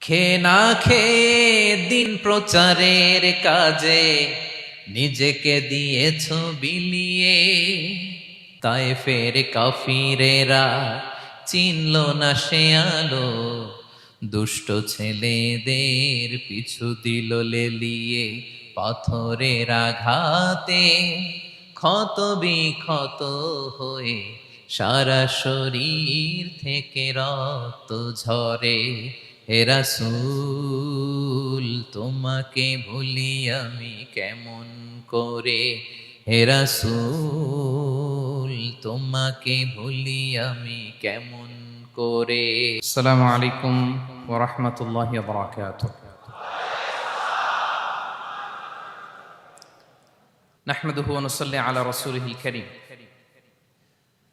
খেয়ে না খেয়ে দিন প্রচারের কাজে নিজেকে দিয়েছ বিলিয়ে, তাই ফের কাফিরেরা চিনল না সে আলো, দুষ্ট ছেলেদের পিছু দিল লেলিয়ে। পাথরের আঘাতে ক্ষত বিক্ষত হয়ে সারা শরীর থেকে রক্ত ঝরে। হে রাসূল তোমাকে ভুলি আমি কেমন করে, হে রাসূল তোমাকে ভুলি আমি কেমন করে। আসসালামু আলাইকুম ওয়া রাহমাতুল্লাহি ওয়া বারাকাতুহু। নাহমাদুহু ওয়া নুসাল্লি আলা রাসূলিহিল কারীম।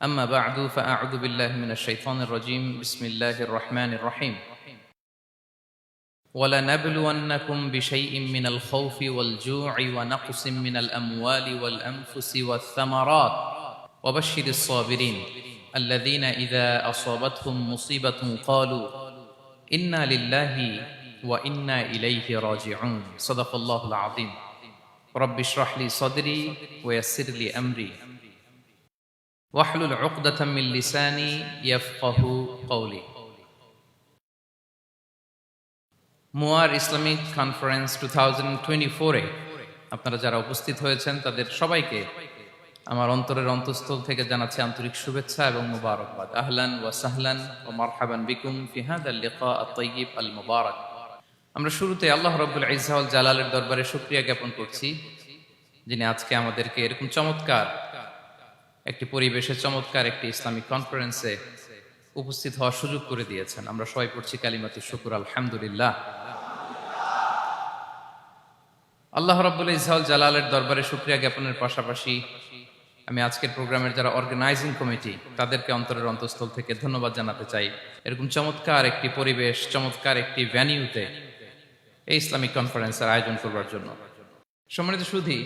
আম্মা বা'দু ফাআউযু বিল্লাহি মিনাশ শাইতানির রাজীম। বিসমিল্লাহির রাহমানির রাহিম। وَلَنَبْلُوَنَّكُمْ بِشَيْءٍ مِّنَ الْخَوْفِ وَالْجُوعِ وَنَقْصٍ مِّنَ الْأَمْوَالِ وَالْأَنفُسِ وَالثَّمَرَاتِ وَبَشِّرِ الصَّابِرِينَ الَّذِينَ إِذَا أَصَابَتْهُم مُّصِيبَةٌ قَالُوا إِنَّا لِلَّهِ وَإِنَّا إِلَيْهِ رَاجِعُونَ صدق الله العظيم رب اشرح لي صدري ويسر لي أمري واحلل عقدة من لساني يفقه قولي। মুয়ার ইসলামিক কনফারেন্স 2024-এ আপনারা যারা উপস্থিত হয়েছেন তাদের সবাইকে আমার অন্তরের অন্তঃস্থল থেকে জানাচ্ছি আন্তরিক শুভেচ্ছা এবং মুবারকবাদ। আহলান ওয়া সাহলান ওয়া মারহাবান বিকুম ফি হাদাল লিকা আত-তাইয়িব আল মুবারাক। আমরা শুরুতে আল্লাহ রাব্বুল ইজ্জা ওয়াল জালালের দরবারে শুকরিয়া জ্ঞাপন করছি, যিনি আজকে আমাদেরকে এরকম চমৎকার একটি পরিবেশে চমৎকার একটি ইসলামিক কনফারেন্সে উপস্থিত হওয়ার সুযোগ করে দিয়েছেন। আমরা সবাই পড়ছি কালিমাতু শুকর আলহামদুলিল্লাহ। আল্লাহ রাব্বুল ইজ্জা ওয়াল জালালের দরবারে শুকরিয়া জ্ঞাপনের পাশাপাশি আমি আজকের প্রোগ্রামের যারা অর্গানাইজিং কমিটি তাদেরকে অন্তরের অন্তঃস্থল থেকে ধন্যবাদ জানাতে চাই, এরকম চমৎকার একটি পরিবেশ, চমৎকার একটি ভেন্যুতে এই ইসলামিক কনফারেন্সের আয়োজন করবার জন্য। সম্মানিত সুধী,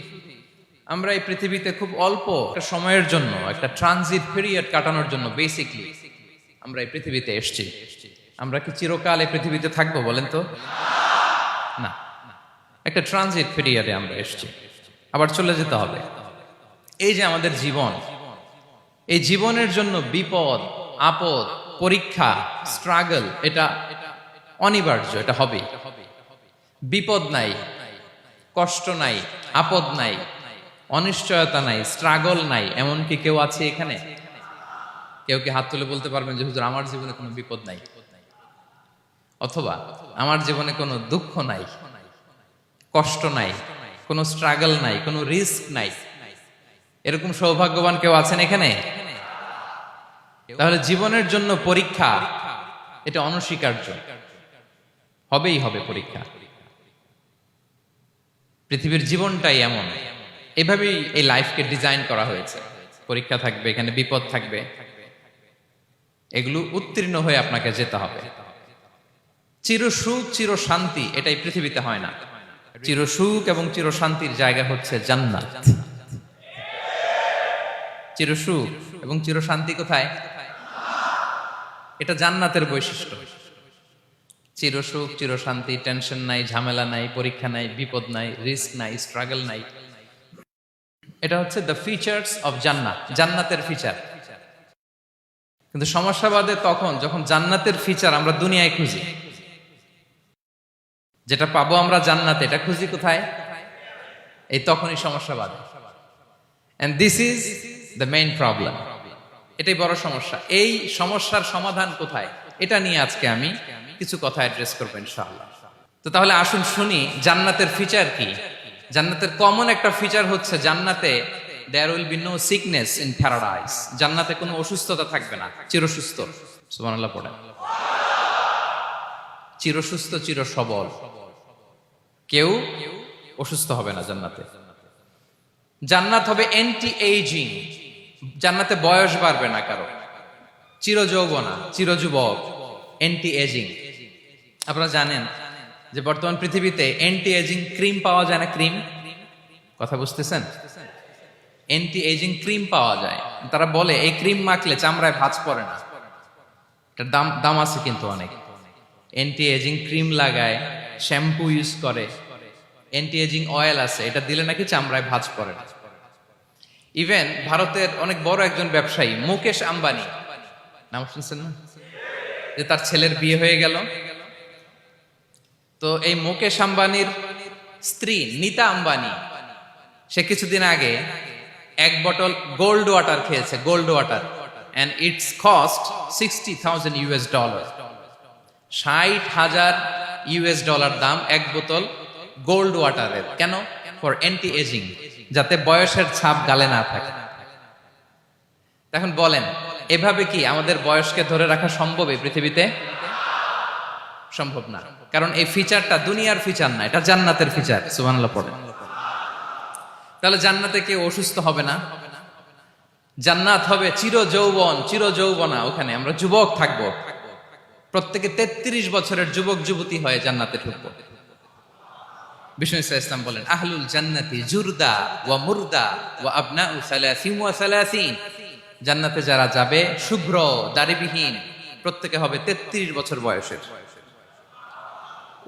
আমরা এই পৃথিবীতে খুব অল্প একটা সময়ের জন্য, একটা ট্রানজিট পিরিয়ড কাটানোর জন্য বেসিকলি আমরা এই পৃথিবীতে এসেছি। আমরা কি চিরকাল এই পৃথিবীতে থাকবো বলেন তো? না, একটা ট্রানজিট পিরিয়ডে আমরা এসেছি, আবার চলে যেতে হবে। এই যে আমাদের জীবন, এই জীবনের জন্য বিপদ, আপদ, পরীক্ষা, স্ট্রাগল এটা অনিবার্য, এটা হবে। বিপদ নাই, কষ্ট নাই, আপদ নাই, অনিশ্চয়তা নাই, স্ট্রাগল নাই, এমন কি কেউ আছে এখানে? কেউ কি হাত তুলে বলতে পারবেন যে হুজুর আমার জীবনে কোনো বিপদ নাই, অথবা আমার জীবনে কোনো দুঃখ নাই, কষ্ট নাই, কোনো স্ট্রাগল নাই, কোনো রিস্ক নাই? এরকম সৌভাগ্যবান কেউ আছেন এখানে? তাহলে জীবনের জন্য পরীক্ষা এটা অনস্বীকার্য, হবেই হবে পরীক্ষা। পৃথিবীর জীবনটাই এমন, এভাবেই এই লাইফকে ডিজাইন করা হয়েছে। পরীক্ষা থাকবে, এখানে বিপদ থাকবে, এগুলো উত্তীর্ণ হয়ে আপনাকে যেতে হবে। চির সুখ চির শান্তি এটাই পৃথিবীতে হয় না। চির সুখ এবং চির শান্তির জায়গা হচ্ছে জান্নাত। চির সুখ এবং চির শান্তি কোথায়? এটা জান্নাতের বৈশিষ্ট্য। চির সুখ চির শান্তি, টেনশন নাই, ঝামেলা নাই, পরীক্ষা নাই, বিপদ নাই, রিস্ক নাই, স্ট্রাগল নাই, এটা হচ্ছে দ্য ফিচার্স অফ জান্নাত, জান্নাতের ফিচার। কিন্তু সমস্যা বাদে তখন যখন জান্নাতের ফিচার আমরা দুনিয়ায় খুঁজি, যেটা পাবো আমরা জান্নাতে, এটা খুঁজি কোথায়? এই তখনই সমস্যা বাদে। And this is the main problem, এটাই বড় সমস্যা। এই সমস্যার সমাধান কোথায়, এটা নিয়ে আজকে আমি কিছু কথা অ্যাড্রেস করবো ইনশাআল্লাহ। তো তাহলে আসুন শুনি জান্নাতের ফিচার কি। জান্নাতের কমন একটা ফিচার হচ্ছে জান্নাতে there will be no sickness in paradise। জান্নাতে কোনো অসুস্থতা থাকবে না, চিরসুস্থ। সুবহানাল্লাহ পড়েন। চিরসুস্থ, চির সবল, কেউ অসুস্থ হবে না জান্নাতে। জান্নাত হবে অ্যান্টি এইজিং, জান্নাতে বয়স বাড়বে না কারো, চিরযৌবনা, চিরযুবক, অ্যান্টি এজিং। আপনারা জানেন যে বর্তমান পৃথিবীতে অ্যান্টি এজিং ক্রিম পাওয়া যায় না? ক্রিম, কথা বুঝতেছেন? অ্যান্টি এজিং ক্রিম পাওয়া যায়। তারা বলে এই ক্রিম মাখলে চামড়ায় ভাঁজ পড়ে না। এটার দাম আছে কিন্তু অনেক। অ্যান্টি এজিং ক্রিম লাগায়, শ্যাম্পু ইউজ করে, অ্যান্টি এজিং অয়েল আছে, এটা দিলে নাকি চামড়ায় ভাঁজ পড়ে না। ইভেন ভারতের অনেক বড় একজন ব্যবসায়ী মুকেশ আম্বানি, নাম শুনছেন না, যে তার ছেলের বিয়ে হয়ে গেল, তো এই মুকেশ আম্বানির স্ত্রী নীতা আম্বানি, সে কিছুদিন আগে এক বটল গোল্ড ওয়াটার খেয়েছে, gold water, and it's cost $60,000 $60,000 দাম এক বোতল গোল্ড ওয়াটারের। কেন? ফর অ্যান্টি এজিং, যাতে বয়সের ছাপ গালে না থাকে। এখন বলেন, এভাবে কি আমাদের বয়সকে ধরে রাখা সম্ভব এই পৃথিবীতে? সম্ভব না, কারণ এই ফিচারটা দুনিয়ার ফিচার না, এটা জান্নাতের ফিচার। সুবহানাল্লাহ পড়ে। তাহলে জান্নাতে কেউ অসুস্থ হবে না, জান্নাত হবে চির যৌবন, চির যৌবনা, ওখানে আমরা যুবক থাকবো, প্রত্যেকে 33 বছরের যুবক যুবতী হয়ে জান্নাতে ঢুকবো। বিষ্ণু ইসলাম বলেন, আহলুল জান্নাতি জুরদা ওয়া মুরদা ওয়া আবনাউ সালাসিন ওয়া সালাসিন, জান্নাতে যারা যাবে শুভ্র দাড়িবিহীন, প্রত্যেকে হবে 33 বছর বয়সের।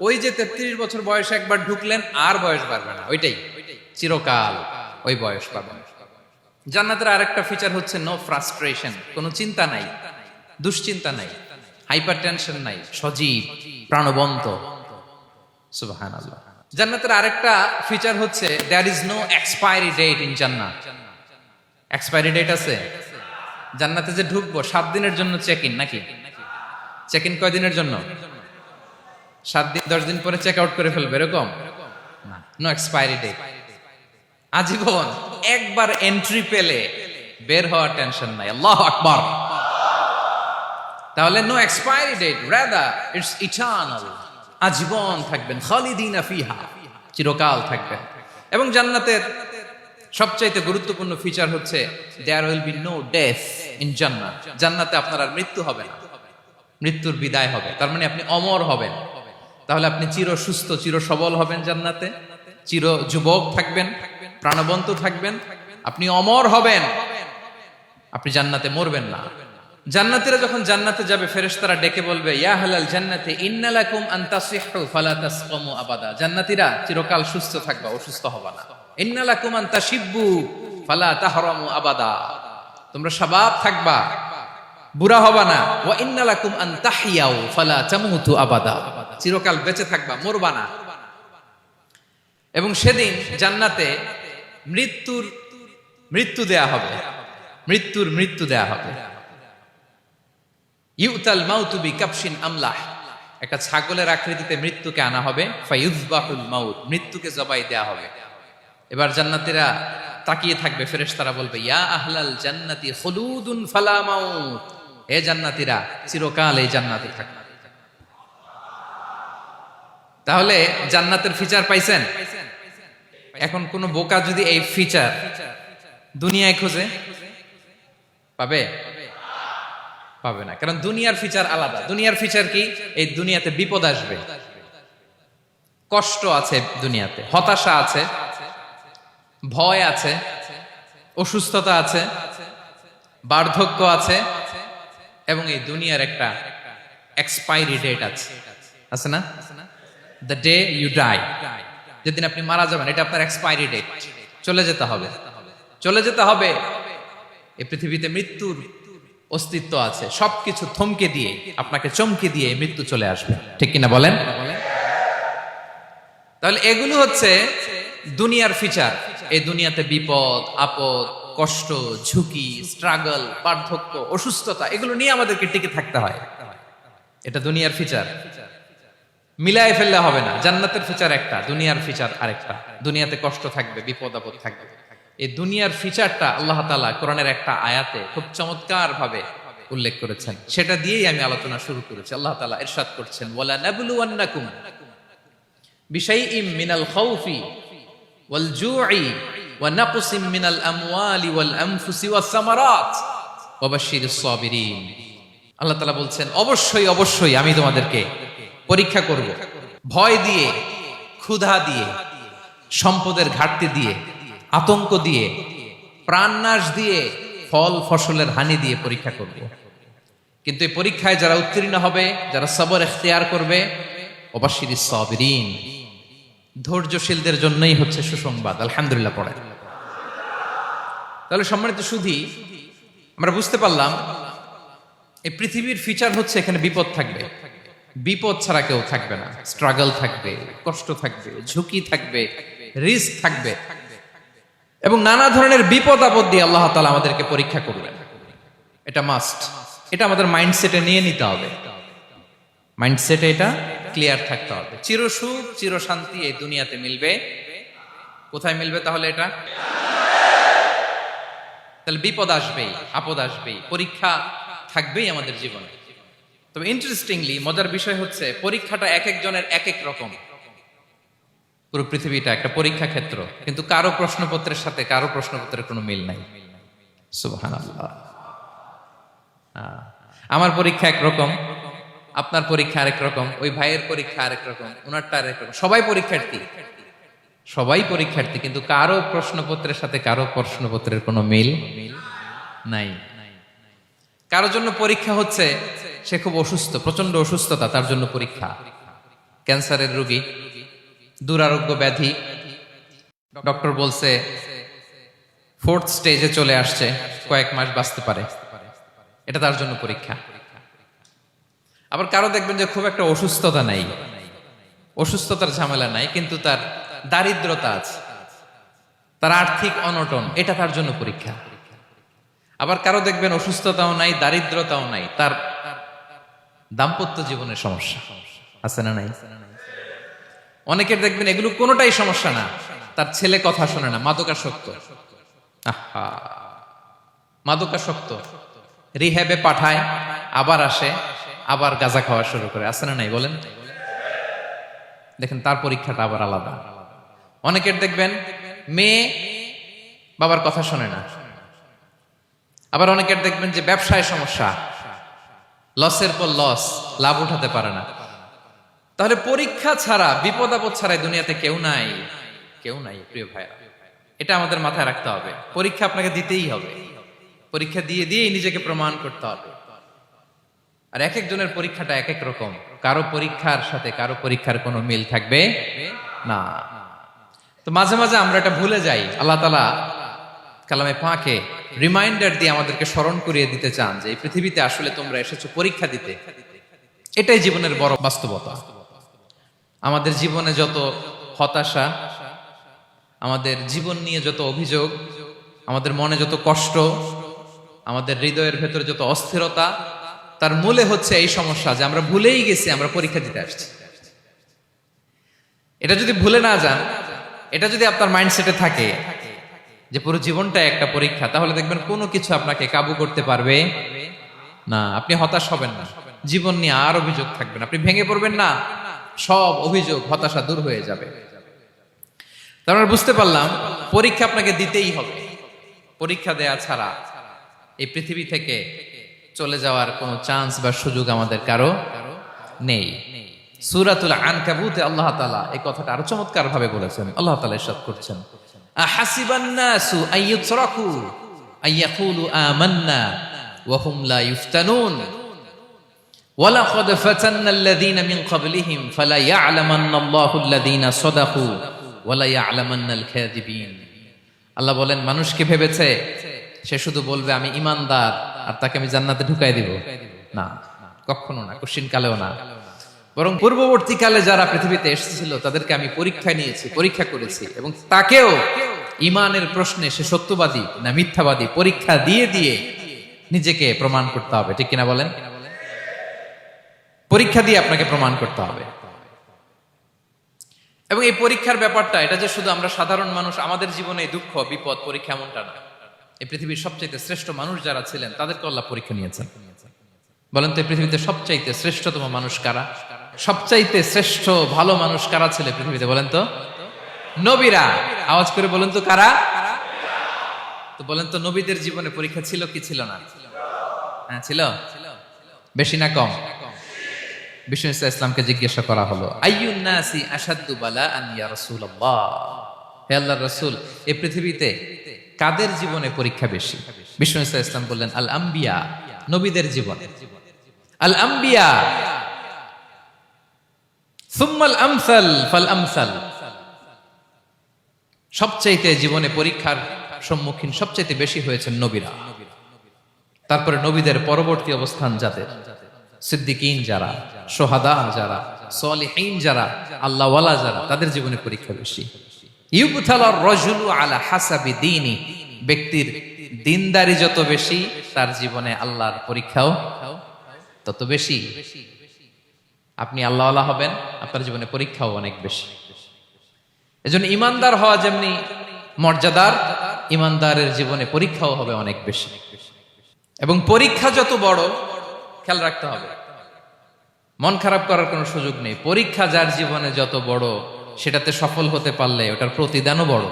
ওই যে 33 বছর বয়সে একবার ঢুকলেন আর বয়স বাড়বে না, ওইটাই চিরকাল ওই বয়স পাবেন। জান্নাতের আরেকটা ফিচার হচ্ছে নো ফ্রাস্ট্রেশন, কোনো চিন্তা নাই, দুশ্চিন্তা নাই, হাইপার টেনশন নাই, সজীব প্রাণবন্ত। সুবহানাল্লাহ। জান্নাতের আরেকটা ফিচার হচ্ছে there is no expiry date in Jannat. Expiry date আছে? জান্নাতে যে ঢুকবো 7 দিনের জন্য চেক ইন, নাকি চেক ইন কয় দিনের জন্য? 7 দিন, 10 দিন পরে চেক আউট করে ফেলবে, এরকম না, নো এক্সপায়ারি ডেট, আজীবন। একবার এন্ট্রি পেলে বের হওয়ার টেনশন নাই। আল্লাহু আকবার। তাহলে no expiry date, rather it's eternal, আজীবন থাকবেন, খালিদিনা ফিহা, চিরকাল থাকবেন। এবং জান্নাতের সবচাইতে গুরুত্বপূর্ণ ফিচার হচ্ছে there will be no death in Jannat. জান্নাতে আপনার আর মৃত্যু হবে না, মৃত্যুর বিদায় হবে, তার মানে আপনি অমর হবেন। তাহলে আপনি চির সুস্থ, চির সবল হবেন জান্নাতে, চির যুবক থাকবেন, প্রাণবন্ত থাকবেন, আপনি অমর হবেন, আপনি জান্নাতে মরবেন না। জান্নাতীরা যখন জান্নাতে যাবে, ফেরেশতারা ডেকে বলবে, ইয়া আহলাল জান্নাতি ইন্না লাকুম আন তাসিহু ফালা তাসকামু আবাদা। জান্নাতীরা চিরকাল সুস্থ থাকবা, অসুস্থ হবা না। ইন্না লাকুম আন তাশিব্বু ফালা তাহরামু আবাদা, তোমরা শাবাব থাকবা, বুড়া হবা না। ওয়া ইন্না লাকুম আন তাহইয়াউ ফালা তামুতু আবাদা, চিরকাল বেঁচে থাকবা, মরবা না। এবং সেদিন জান্নাতে মৃত্যু দেয়া হবে, মৃত্যু দেয়া হবে। ইউতাল মাউতু বিকাবশিন আমলাহ, একটা ছাগলের আকৃতিতে মৃত্যুকে আনা হবে। ফায়ুযবাহুল মাউত, মৃত্যুকে জবাই দেয়া হবে। এবার জান্নাতীরা তাকিয়ে থাকবে, ফেরেশতারা বলবে, ইয়া আহলাল জান্নাতি খুলুদুন ফালা মাউত, হে জান্নাতীরা চিরকাল এই জান্নাতে থাকবে। তাহলে জান্নাতের ফিচার পাইছেন। এখন কোন বোকা যদি এই ফিচার দুনিয়ায় খোঁজে, পাবে? পাবে না, কারণ দুনিয়ার ফিচার আলাদা। দুনিয়ার ফিচার কি? এই দুনিয়াতে বিপদ আসবে, কষ্ট আছে দুনিয়াতে, হতাশা আছে, ভয় আছে, অসুস্থতা আছে, বার্ধক্য আছে, এবং এই দুনিয়ার একটা এক্সপায়ারি ডেট আছে, আছে না? দ্য ডে ইউ ডাই, যেদিন আপনি মারা যাবেন, এটা আপনার এক্সপায়ারি ডেট, চলে যেতে হবে, চলে যেতে হবে। এই পৃথিবীতে মৃত্যুর অস্তিত্ব আছে, সবকিছু থমকে দিয়ে, আপনাকে চমকে দিয়ে মৃত্যু চলে আসবে, ঠিক কিনা বলেন? তাহলে এগুলো হচ্ছে দুনিয়ার ফিচার। এই দুনিয়াতে বিপদ আপদ, কষ্ট, ঝুঁকি, স্ট্রাগল, বার্ধক্য, অসুস্থতা, এগুলো নিয়ে আমাদেরকে টিকে থাকতে হয়। এটা দুনিয়ার ফিচার, মিলায় ফেললে হবে না। জান্নাতের ফিচার একটা, দুনিয়ার ফিচার আরেকটা। দুনিয়াতে কষ্ট থাকবে, বিপদ আপদ থাকবে। এই দুনিয়ার ফিচারটা আল্লাহ তাআলা কোরআনের একটা আয়াতে খুব চমৎকার ভাবে উল্লেখ করেছেন, সেটা দিয়েই আমি আলোচনা শুরু করেছি। আল্লাহ তাআলা ইরশাদ করছেন, ওয়ালা নাবলুওয়ান্নাকুম বিশাইইম মিনাল খাউফি ওয়াল জুই ওয়া নাকসিম মিনাল আমওয়ালি ওয়াল আনফুসি ওয়াস সামারাত ওয়া বাশশিরিস সাবিরিন। আল্লাহ তাআলা বলছেন, অবশ্যই অবশ্যই আমি তোমাদেরকে পরীক্ষা করব, ভয় দিয়ে, ক্ষুধা দিয়ে, সম্পদের ঘাটতি দিয়ে, আতঙ্ক দিয়ে, প্রাণনাশ দিয়ে, ফল ফসলের হানি দিয়ে পরীক্ষা করব। কিন্তু এই পরীক্ষায় যারা উত্তীর্ণ হবে, যারা সবর ইখতিয়ার করবে, ওয়াবাশশিরিস সাবিরিন, ধৈর্যশীলদের জন্যই হচ্ছে সুসংবাদ। আলহামদুলিল্লাহ পড়ে। তাহলে সম্মানিত সুধী, আমরা বুঝতে পারলাম এই পৃথিবীর ফিচার হচ্ছে এখানে বিপদ থাকবে, বিপদ ছাড়া কেউ থাকবে না। স্ট্রাগল থাকবে, কষ্ট থাকবে, ঝুঁকি থাকবে, রিস্ক থাকবে, এবং নানা ধরনের বিপদ আপদ দিয়ে আল্লাহ তাআলা আমাদেরকে পরীক্ষা করবেন। এটা মাস্ট, এটা আমাদের মাইন্ডসেটে নিয়ে নিতে হবে। মাইন্ডসেটে এটা ক্লিয়ার থাকতে হবে। চিরসুখ চিরশান্তি এই দুনিয়াতে মিলবে, কোথায় মিলবে তাহলে এটা? তাহলে বিপদ আসবেই, আপদ আসবেই, পরীক্ষা থাকবেই আমাদের জীবনে। তবে ইন্টারেস্টিংলি মজার বিষয় হচ্ছে পরীক্ষাটা এক একজনের এক এক রকম। পুরো পৃথিবীটা একটা পরীক্ষা ক্ষেত্র, কিন্তু কারো প্রশ্নপত্রের সাথে কারো প্রশ্নপত্রের কোনো মিল নাই। সুবহানাল্লাহ। আমার পরীক্ষা একরকম, আপনার পরীক্ষা আরেক রকম, ওই ভাইয়ের পরীক্ষা আরেক রকম, ওনারটা আরেক রকম। সবাই পরীক্ষার্থী, সবাই পরীক্ষার্থী, কিন্তু কারো প্রশ্নপত্রের সাথে কারো প্রশ্নপত্রের কোনো মিল নাই। কারোর জন্য পরীক্ষা হচ্ছে সে খুব অসুস্থ, প্রচন্ড অসুস্থতা, তার জন্য পরীক্ষা। ক্যান্সারের রোগী, দুরারোগ্য ব্যাধি, ডক্টর বলছে 4th স্টেজে চলে আসছে, কয়েক মাস বাঁচতে পারে, এটা তার জন্য পরীক্ষা। আবার কারো দেখবেন যে খুব একটা অসুস্থতা নাই, অসুস্থতার ঝামেলা নাই, কিন্তু তার দারিদ্রতা আছে, তার আর্থিক অনটন, এটা তার জন্য পরীক্ষা। আবার কারো দেখবেন অসুস্থতাও নাই, দারিদ্রতাও নাই, তার দাম্পত্য জীবনের সমস্যা আছে না নাই? অনেকের দেখবেন এগুলো কোনোটাই সমস্যা না, তার ছেলে কথা শোনে না, মাদকাসক্ত। আহা, মাদকাসক্ত, রিহ্যাবে পাঠায়, আবার আসে, আবার গাঁজা খাওয়া শুরু করে, আছে না নাই বলেন? দেখেন তার পরীক্ষাটা আবার আলাদা। অনেকের দেখবেন মেয়ে বাবার কথা শোনে না। আবার অনেকের দেখবেন যে ব্যবসায় সমস্যা, লসের পর লস, লাভ উঠাতে পারে না। তাহলে পরীক্ষা ছাড়া, বিপদ আপদ ছাড়াই দুনিয়াতে কেউ নাই, কেউ নাই প্রিয় ভাইরা। এটা আমাদের মাথায় রাখতে হবে। পরীক্ষা আপনাকে দিতেই হবে, পরীক্ষা দিয়ে দিয়েই নিজেকে প্রমাণ করতে হবে। আর এক একজনের পরীক্ষাটা এক এক রকম, কারো পরীক্ষার সাথে কারো পরীক্ষার কোনো মিল থাকবে না। তো মাঝে মাঝে আমরা এটা ভুলে যাই। আল্লাহ তাআলা কালামে পাকে রিমাইন্ডার দিয়ে আমাদেরকে স্মরণ করিয়ে দিতে চান যে এই পৃথিবীতে আসলে তোমরা এসেছো পরীক্ষা দিতে। এটাই জীবনের বড় বাস্তবতা। আমাদের জীবনে যত হতাশা, আমাদের জীবন নিয়ে যত অভিযোগ, আমাদের মনে যত কষ্ট, আমাদের হৃদয়ের ভেতরে যত অস্থিরতা, তার মূলে হচ্ছে এই সমস্যা যে আমরা ভুলেই গেছি আমরা পরীক্ষা দিতে আসছি। এটা যদি ভুলে না যান, এটা যদি আপনার মাইন্ডসেটে থাকে যে পুরো জীবনটা একটা পরীক্ষা, তাহলে দেখবেন কোনো কিছু আপনাকে কাবু করতে পারবে না। আপনি হতাশ হবেন না, জীবন নিয়ে আর অভিযোগ থাকবে না, আপনি ভেঙে পড়বেন না, সব অভিযোগ হতাশা দূর হয়ে যাবে। তারপর বুঝতে পারলাম পরীক্ষা আপনাকে দিতেই হবে। পরীক্ষা দেয়া ছাড়া এই পৃথিবী থেকে চলে যাওয়ার কোনো চান্স বা সুযোগ আমাদের কারো নেই। সূরাতুল আনকাবুতে আল্লাহ তাআলা এই কথাটা আরো চমৎকার ভাবে বলেছেন। আল্লাহ তাআলা ইরশাদ করছেন, আহাসিবান নাসু আইয়ুতরাকু আইয়াকুলু আমান্না ওয়া হুম লা ইফতানুন ওয়ালাকাদ ফাতান্নাল্লাযীনা মিন ক্বাবলিহিম ফালা ইয়া'লামান্নাল্লাহু আল্লাযীনা সাদাকু ওয়া লা ইয়া'লামান্নাল কাযিবিন। আল্লাহ বলেন, মানুষ কি ভেবেছে সে শুধু বলবে আমি ঈমানদার আর তাকে আমি জান্নাতে ঢুকাই দিব? না, কখনো না, কোশ্চিন কালেও না। বরং পূর্ববর্তীকালে যারা পৃথিবীতে এসেছিল তাদেরকে আমি পরীক্ষা নিয়েছি, পরীক্ষা করেছি, এবং তাকেও ঈমানের প্রশ্নে সে সত্যবাদী না মিথ্যাবাদী পরীক্ষা দিয়ে দিয়ে নিজেকে প্রমাণ করতে হবে। ঠিক কিনা বলেন? পরীক্ষা দিয়ে আপনাকে প্রমাণ করতে হবে। এবং এই পরীক্ষার ব্যাপারটা, এটা যে শুধু আমরা সাধারণ মানুষ আমাদের জীবনে দুঃখ বিপদ পরীক্ষা এমনটা না। এই পৃথিবীর সবচাইতে শ্রেষ্ঠ মানুষ যারা ছিলেন তাদেরকে আল্লাহ পরীক্ষা নিয়েছেন। বলেন তো এই পৃথিবীতে সবচাইতে শ্রেষ্ঠতম মানুষ কারা? সবচাইতে শ্রেষ্ঠ ভালো মানুষ কারা ছিল পৃথিবীতে? বলেন তো নবীরা। আওয়াজ করে বলেন তো কারা? তো বলেন তো নবীদের জীবনে পরীক্ষা ছিল কি ছিল না? হ্যাঁ ছিল। বেশি না কম? বিষ্ণু ইসলামকে জিজ্ঞাসা করা হলো, আইয়ুন নাসি আশাদ্দু বালাআন ইয়া রাসূলুল্লাহ, হে আল্লাহর রাসূল, এই পৃথিবীতে কাদের জীবনে পরীক্ষা বেশি? বিষ্ণু ইসলাম বললেন, আল আম্বিয়া, নবীদের জীবনে। আল আম্বিয়া সুম্মাল আমসাল ফাল আমসাল, সবচাইতে জীবনে পরীক্ষার সম্মুখীন সবচাইতে বেশি হয়েছেন নবীরা। তারপরে নবীদের পরবর্তী অবস্থান যাদের, সিদ্দিকিন যারা, সোহাদা যারা, সলিহিন যারা, আল্লাহওয়ালা যারা, তাদের জীবনে পরীক্ষা বেশি। ইউবতালার রাজুলু আলা হাসাবি দীনি, ব্যক্তির দিনদারি যত বেশি তার জীবনে আল্লাহর পরীক্ষাও তত বেশি। আপনি আল্লাহওয়ালা হবেন, আপনার জীবনে পরীক্ষাও অনেক বেশি। এজন্য ইমানদার হওয়া যেমনি মর্যাদার, ইমানদারের জীবনে পরীক্ষাও হবে অনেক বেশি। এবং পরীক্ষা যত বড়, খেয়াল রাখতে হবে, মন খারাপ করার কোনো সুযোগ নেই। পরীক্ষা যার জীবনে যত বড়, সেটাতে সফল হতে পারলে ওটার প্রতিদানও বড়।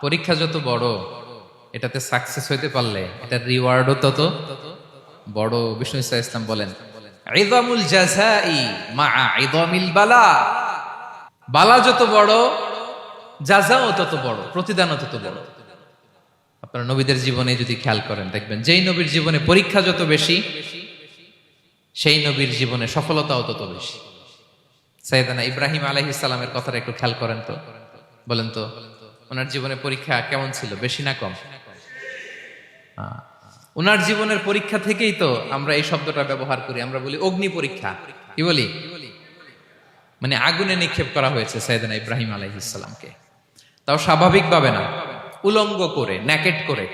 পরীক্ষা যত বড়, এটাতে সাকসেস হইতে পারলে এটার রিওয়ার্ডও তত বড়। বিষ্ণু ইসা ইসলাম বলেন, ইযামুল জাযাই মাআ ইযামিল বালা, বালা যত বড় জাযাও তত বড়, প্রতিদানও তত বড়। আপনারা নবীদের জীবনে যদি খেয়াল করেন, দেখবেন যেই নবীর জীবনে পরীক্ষা যত বেশি, সেই নবীর জীবনে সফলতাও তত বেশি। সাইয়েদনা ইব্রাহিম আলাইহিস সালামের কথাটা একটু খেয়াল করেন তো, বলেন তো, ওনার জীবনে পরীক্ষা কেমন ছিল, বেশি না কম? ওনার জীবনের পরীক্ষা থেকেই তো আমরা এই শব্দটা ব্যবহার করি, আমরা বলি অগ্নি পরীক্ষা। কি বলি? মানে আগুনে নিক্ষেপ করা হয়েছে সাইয়েদনা ইব্রাহিম আলাইহিস সালামকে, তাও স্বাভাবিকভাবে না, উলঙ্গ করে, ন্যাকেট করে,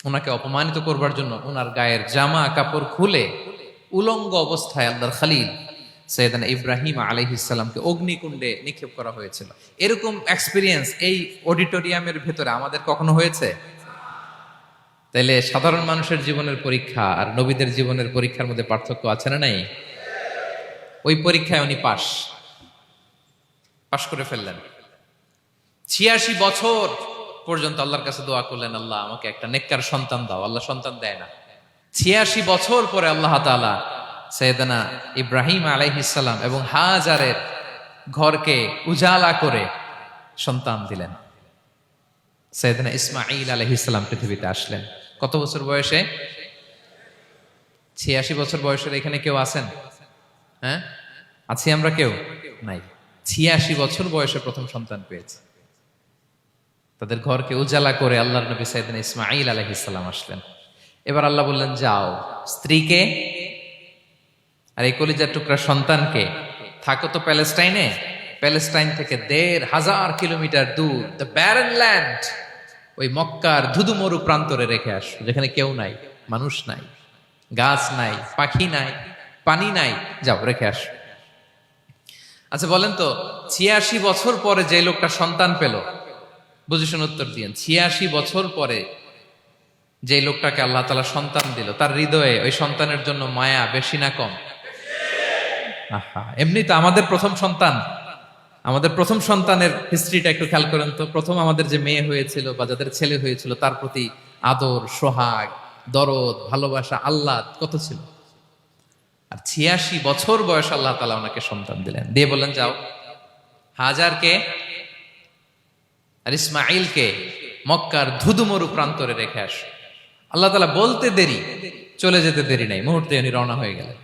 ওনাকে অপমানিত করবার জন্য ওনার গায়ের জামা কাপড় খুলে উলঙ্গ অবস্থায় আল্লাহর খলিল সাইয়েদনা ইব্রাহিম আলাইহিস সালামকে অগ্নিকুণ্ডে নিক্ষেপ করা হয়েছিল। এরকম এক্সপেরিয়েন্স এই অডিটোরিয়ামের ভেতরে আমাদের কখনো হয়েছে? তাইলে সাধারণ মানুষের জীবনের পরীক্ষা আর নবীদের জীবনের পরীক্ষার মধ্যে পার্থক্য আছে না নাই? ওই পরীক্ষায় উনি পাশ করে ফেললেন। ৮৬ বছর পর্যন্ত আল্লাহর কাছে দোয়া করলেন, আল্লাহ আমাকে একটা নেককার সন্তান দাও। আল্লাহ সন্তান দেয় না। ৮৬ বছর পরে আল্লাহ তাআলা সাইয়েদনা ইব্রাহিম আলাইহিস সালাম এবং হাজারের ঘরকে উজালা করে সন্তান দিলেন। সাইয়েদনা ইসমাঈল আলাইহিস সালাম পৃথিবীতে আসলেন কত বছর বয়সে? ৮৬ বছর বয়সের এখানে কেউ আছেন? হ্যাঁ, আছি আমরা? কেউ নাই। ৮৬ বছর বয়সে প্রথম সন্তান পেয়েছে। তাদের ঘরকে উজালা করে আল্লাহর নবী সাইয়েদনা ইসমাঈল আলাইহিস সালাম আসলেন। এবার আল্লাহ বললেন, যাও স্ত্রীকে আর এই কলিজার টুকরা সন্তানকে, থাকো তো প্যালেস্টাইনে, প্যালেস্টাইন থেকে ১৫০০ কিলোমিটার দূর, দ্য ব্যারেন ল্যান্ড, ওই মক্কার ধুধুমরু প্রান্তরে রেখে আসো, যেখানে কেউ নাই, মানুষ নাই, গাছ নাই, পাখি নাই, পানি নাই, যাও রেখে আসো। আচ্ছা বলেন তো, ৮৬ বছর পরে যে লোকটা সন্তান পেল, বুঝে শুনে উত্তর দিয়েন, ৮৬ বছর পরে যে লোকটাকে আল্লাহ তাআলা সন্তান দিল, তার হৃদয়ে ওই সন্তানের জন্য মায়া বেশি না কম? এমনি তো আমাদের প্রথম সন্তানের হিস্ট্রিটা একটু খেয়াল করেন তো। প্রথম আমাদের যে মেয়ে হয়েছিল বা যাদের ছেলে হয়েছিল, তার প্রতি আদর, সোহাগ, দরদ, ভালোবাসা, আল্লাহ কত ছিল। আর ৮৬ বছর বয়স আল্লাহ তাআলা ওনাকে সন্তান দিলেন, দিয়ে বললেন, যাও হাজারকে আর ইসমাঈলকে মক্কার ধুধুমরু প্রান্তরে রেখে আস। আল্লাহ তাআলা বলতে দেরি, চলে যেতে দেরি নাই, মুহূর্তে উনি রওনা হয়ে গেলেন।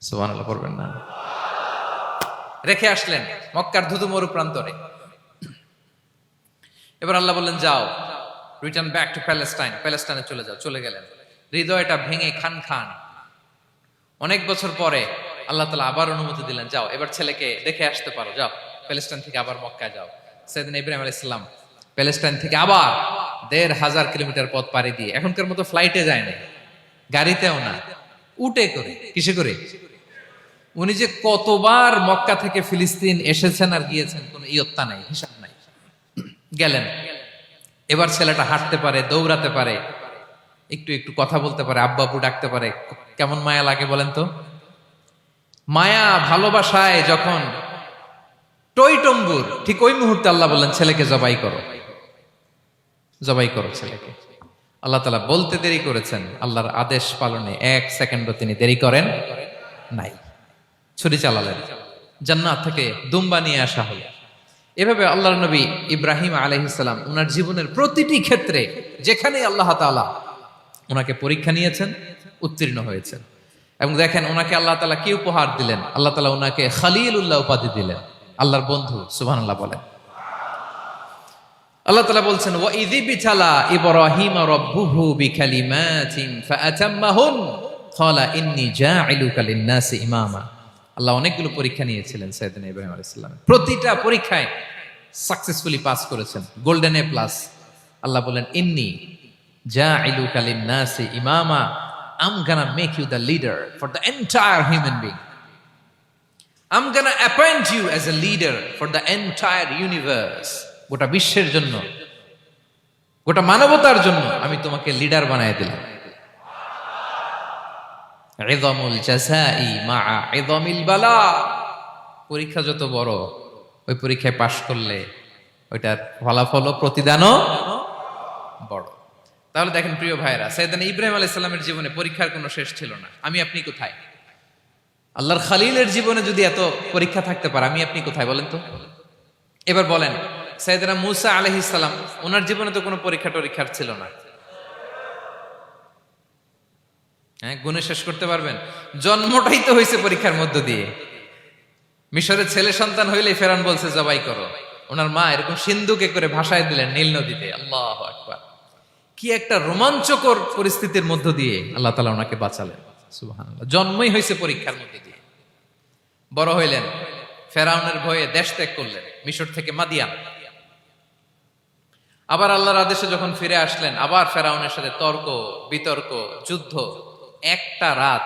সুবহানাল্লাহ পড়বেন না? রেখে আসলেন মক্কার ধুধুমরু প্রান্তরে। এবার আল্লাহ বললেন, যাও রিটার্ন ব্যাক টু প্যালেস্টাইন, প্যালেস্টাইনে চলে যাও। চলে গেলেন, হৃদয়টা ভেঙে খান খান। অনেক বছর পরে আল্লাহ তাআলা আবার অনুমতি দিলেন, যাও এবার ছেলেকে দেখে আসতে পারো, যাও প্যালেস্টাইন থেকে আবার মক্কায় যাও। সাইয়েদনা ইব্রাহিম আলাইহিস সালাম প্যালেস্টাইন থেকে আবার ১৫০০ কিলোমিটার পথ পাড়ি দিয়ে, এখনকার মতো ফ্লাইটে যায় না, গাড়িতেও না, উটে করে। কিসে করে? উনি যে কতবার মক্কা থেকে ফিলিস্তিন এসেছেন আর গিয়েছেন, কোনো ইয়ত্তা নাই, হিসাব নাই। গেলেন, এবার ছেলেটা হাঁটতে পারে, দৌড়াতে পারে, একটু একটু কথা বলতে পারে, আব্বু আব্বু ডাকতে পারে। কেমন মায়া লাগে বলেন তো? মায়া ভালোবাসায় যখন টইটম্বুর, ঠিক ওই মুহূর্তে আল্লাহ বললেন, ছেলেকে জবাই করো, জবাই করো ছেলেকে। আল্লাহ তাআলা বলতে দেরি করেছেন, আল্লাহর আদেশ পালনে ১ সেকেন্ডও তিনি দেরি করেন নাই। ছুরি চালালেন, জান্নাত থেকে দুম্বা নিয়ে আসা হলো। এভাবে আল্লাহর নবী ইব্রাহিম আলাইহিস সালাম ওনার জীবনের প্রতিটি ক্ষেত্রে যেখানে আল্লাহ তাআলা ওনাকে পরীক্ষা নিয়েছেন, উত্তীর্ণ হয়েছেন। এবং দেখেন ওনাকে আল্লাহ তাআলা কি উপহার দিলেন, আল্লাহ তাআলা ওনাকে খলিলুল্লাহ উপাধি দিলেন, আল্লাহর বন্ধু। সুবহানাল্লাহ বলেন। আল্লাহ তাআলা বলছেন ওয়া ইযিবতালা ইব্রাহিম রাব্বুহু বিকালিমাতিন ফাআতাম্মাহুন ক্বালা ইন্নী জাইলুকা লিন-নাসি ইমামা। আল্লাহ অনেকগুলো পরীক্ষা নিয়েছিলেন সাইয়েদনা ইব্রাহিম আলাইহিস সালাম, প্রতিটা পরীক্ষায় সাকসেসফুলি পাস করেছেন, গোল্ডেন এ প্লাস। আল্লাহ বলেন ইন্নী জাইলুকা লিন-নাসি ইমামা, I'm gonna make you the leader for the entire human being. I'm gonna appoint you as a leader for the entire universe. গোটা বিশ্বের জন্য, গোটা মানবতার জন্য আমি তোমাকে লিডার বানায় দিলাম। ইযমুল জাযাই মা'a ইযমিল বালা। পরীক্ষা যত বড়, ওই পরীক্ষায় পাশ করলে ওইটার ফলাফল ও প্রতিদানও বড়। তাহলে দেখেন প্রিয় ভাইরা, সাইয়েদনা ইব্রাহিম আলাইহিস সালামের জীবনে পরীক্ষার কোনো শেষ ছিল না। আমি আপনি কোথায়? আল্লাহর খলিলের জীবনে যদি এত পরীক্ষা থাকতে পারে, আমি আপনি কোথায় বলেন তো? এবার বলেন, সাইয়েদনা মূসা আলাইহিস সালাম, ওনার জীবনে তো কোনো পরীক্ষার ছিল না। হ্যাঁ, গুণে শেষ করতে পারবেন? জন্মটাই তো হয়েছে পরীক্ষার মধ্য দিয়ে। মিশরের ছেলে সন্তান হইলে ফেরাউন বলছে জবাই করো, ওনার মা এরকম সিন্ধুকে করে ভাসায় দিলেন নীল নদীতে। আল্লাহু আকবার! কি একটা রোমাঞ্চকর পরিস্থিতির মধ্য দিয়ে আল্লাহ তাআলা ওনাকে বাঁচালেন। সুবহানাল্লাহ। জন্মই হয়েছে পরীক্ষার মধ্যে দিয়ে। বড় হইলেন, ফেরাউনের ভয়ে দেশ ত্যাগ করলেন, মিশর থেকে মাদিয়ান। আবার আল্লাহর আদেশে যখন ফিরে আসলেন, আবার ফেরাউনের সাথে তর্ক বিতর্ক, যুদ্ধ। একটা রাত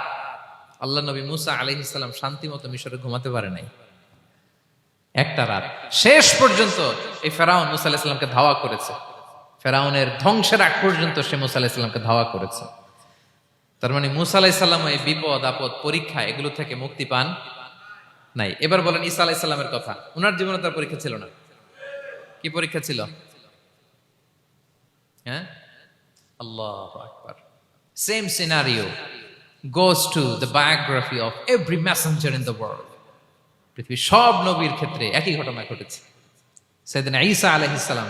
আল্লাহ নবী মূসা আলাইহিস সালাম শান্তি মতো মিশরে ঘুমাতে পারে নাই। একটা রাত। শেষ পর্যন্ত এই ফেরাউন মূসা আলাইহিস সালামকে ধাওয়া করেছে। ফেরাউনের ধ্বংসের আগ পর্যন্ত সে মূসা আলাইহিস সালামকে ধাওয়া করেছে। তার মানে মূসা আলাইহিস সালাম এই বিপদ আপদ পরীক্ষা এগুলো থেকে মুক্তি পান নাই। এবার বলেন ঈসা আলাইহিস সালামের কথা, ওনার জীবনে তার পরীক্ষা ছিল না? কি পরীক্ষা ছিল? হ্যাঁ, আল্লাহু আকবার। Same scenario goes to the biography of every messenger in the world. পৃথিবীর সব নবীর ক্ষেত্রে একই ঘটনা ঘটেছে। সাইয়েদনা ঈসা আলাইহিস সালাম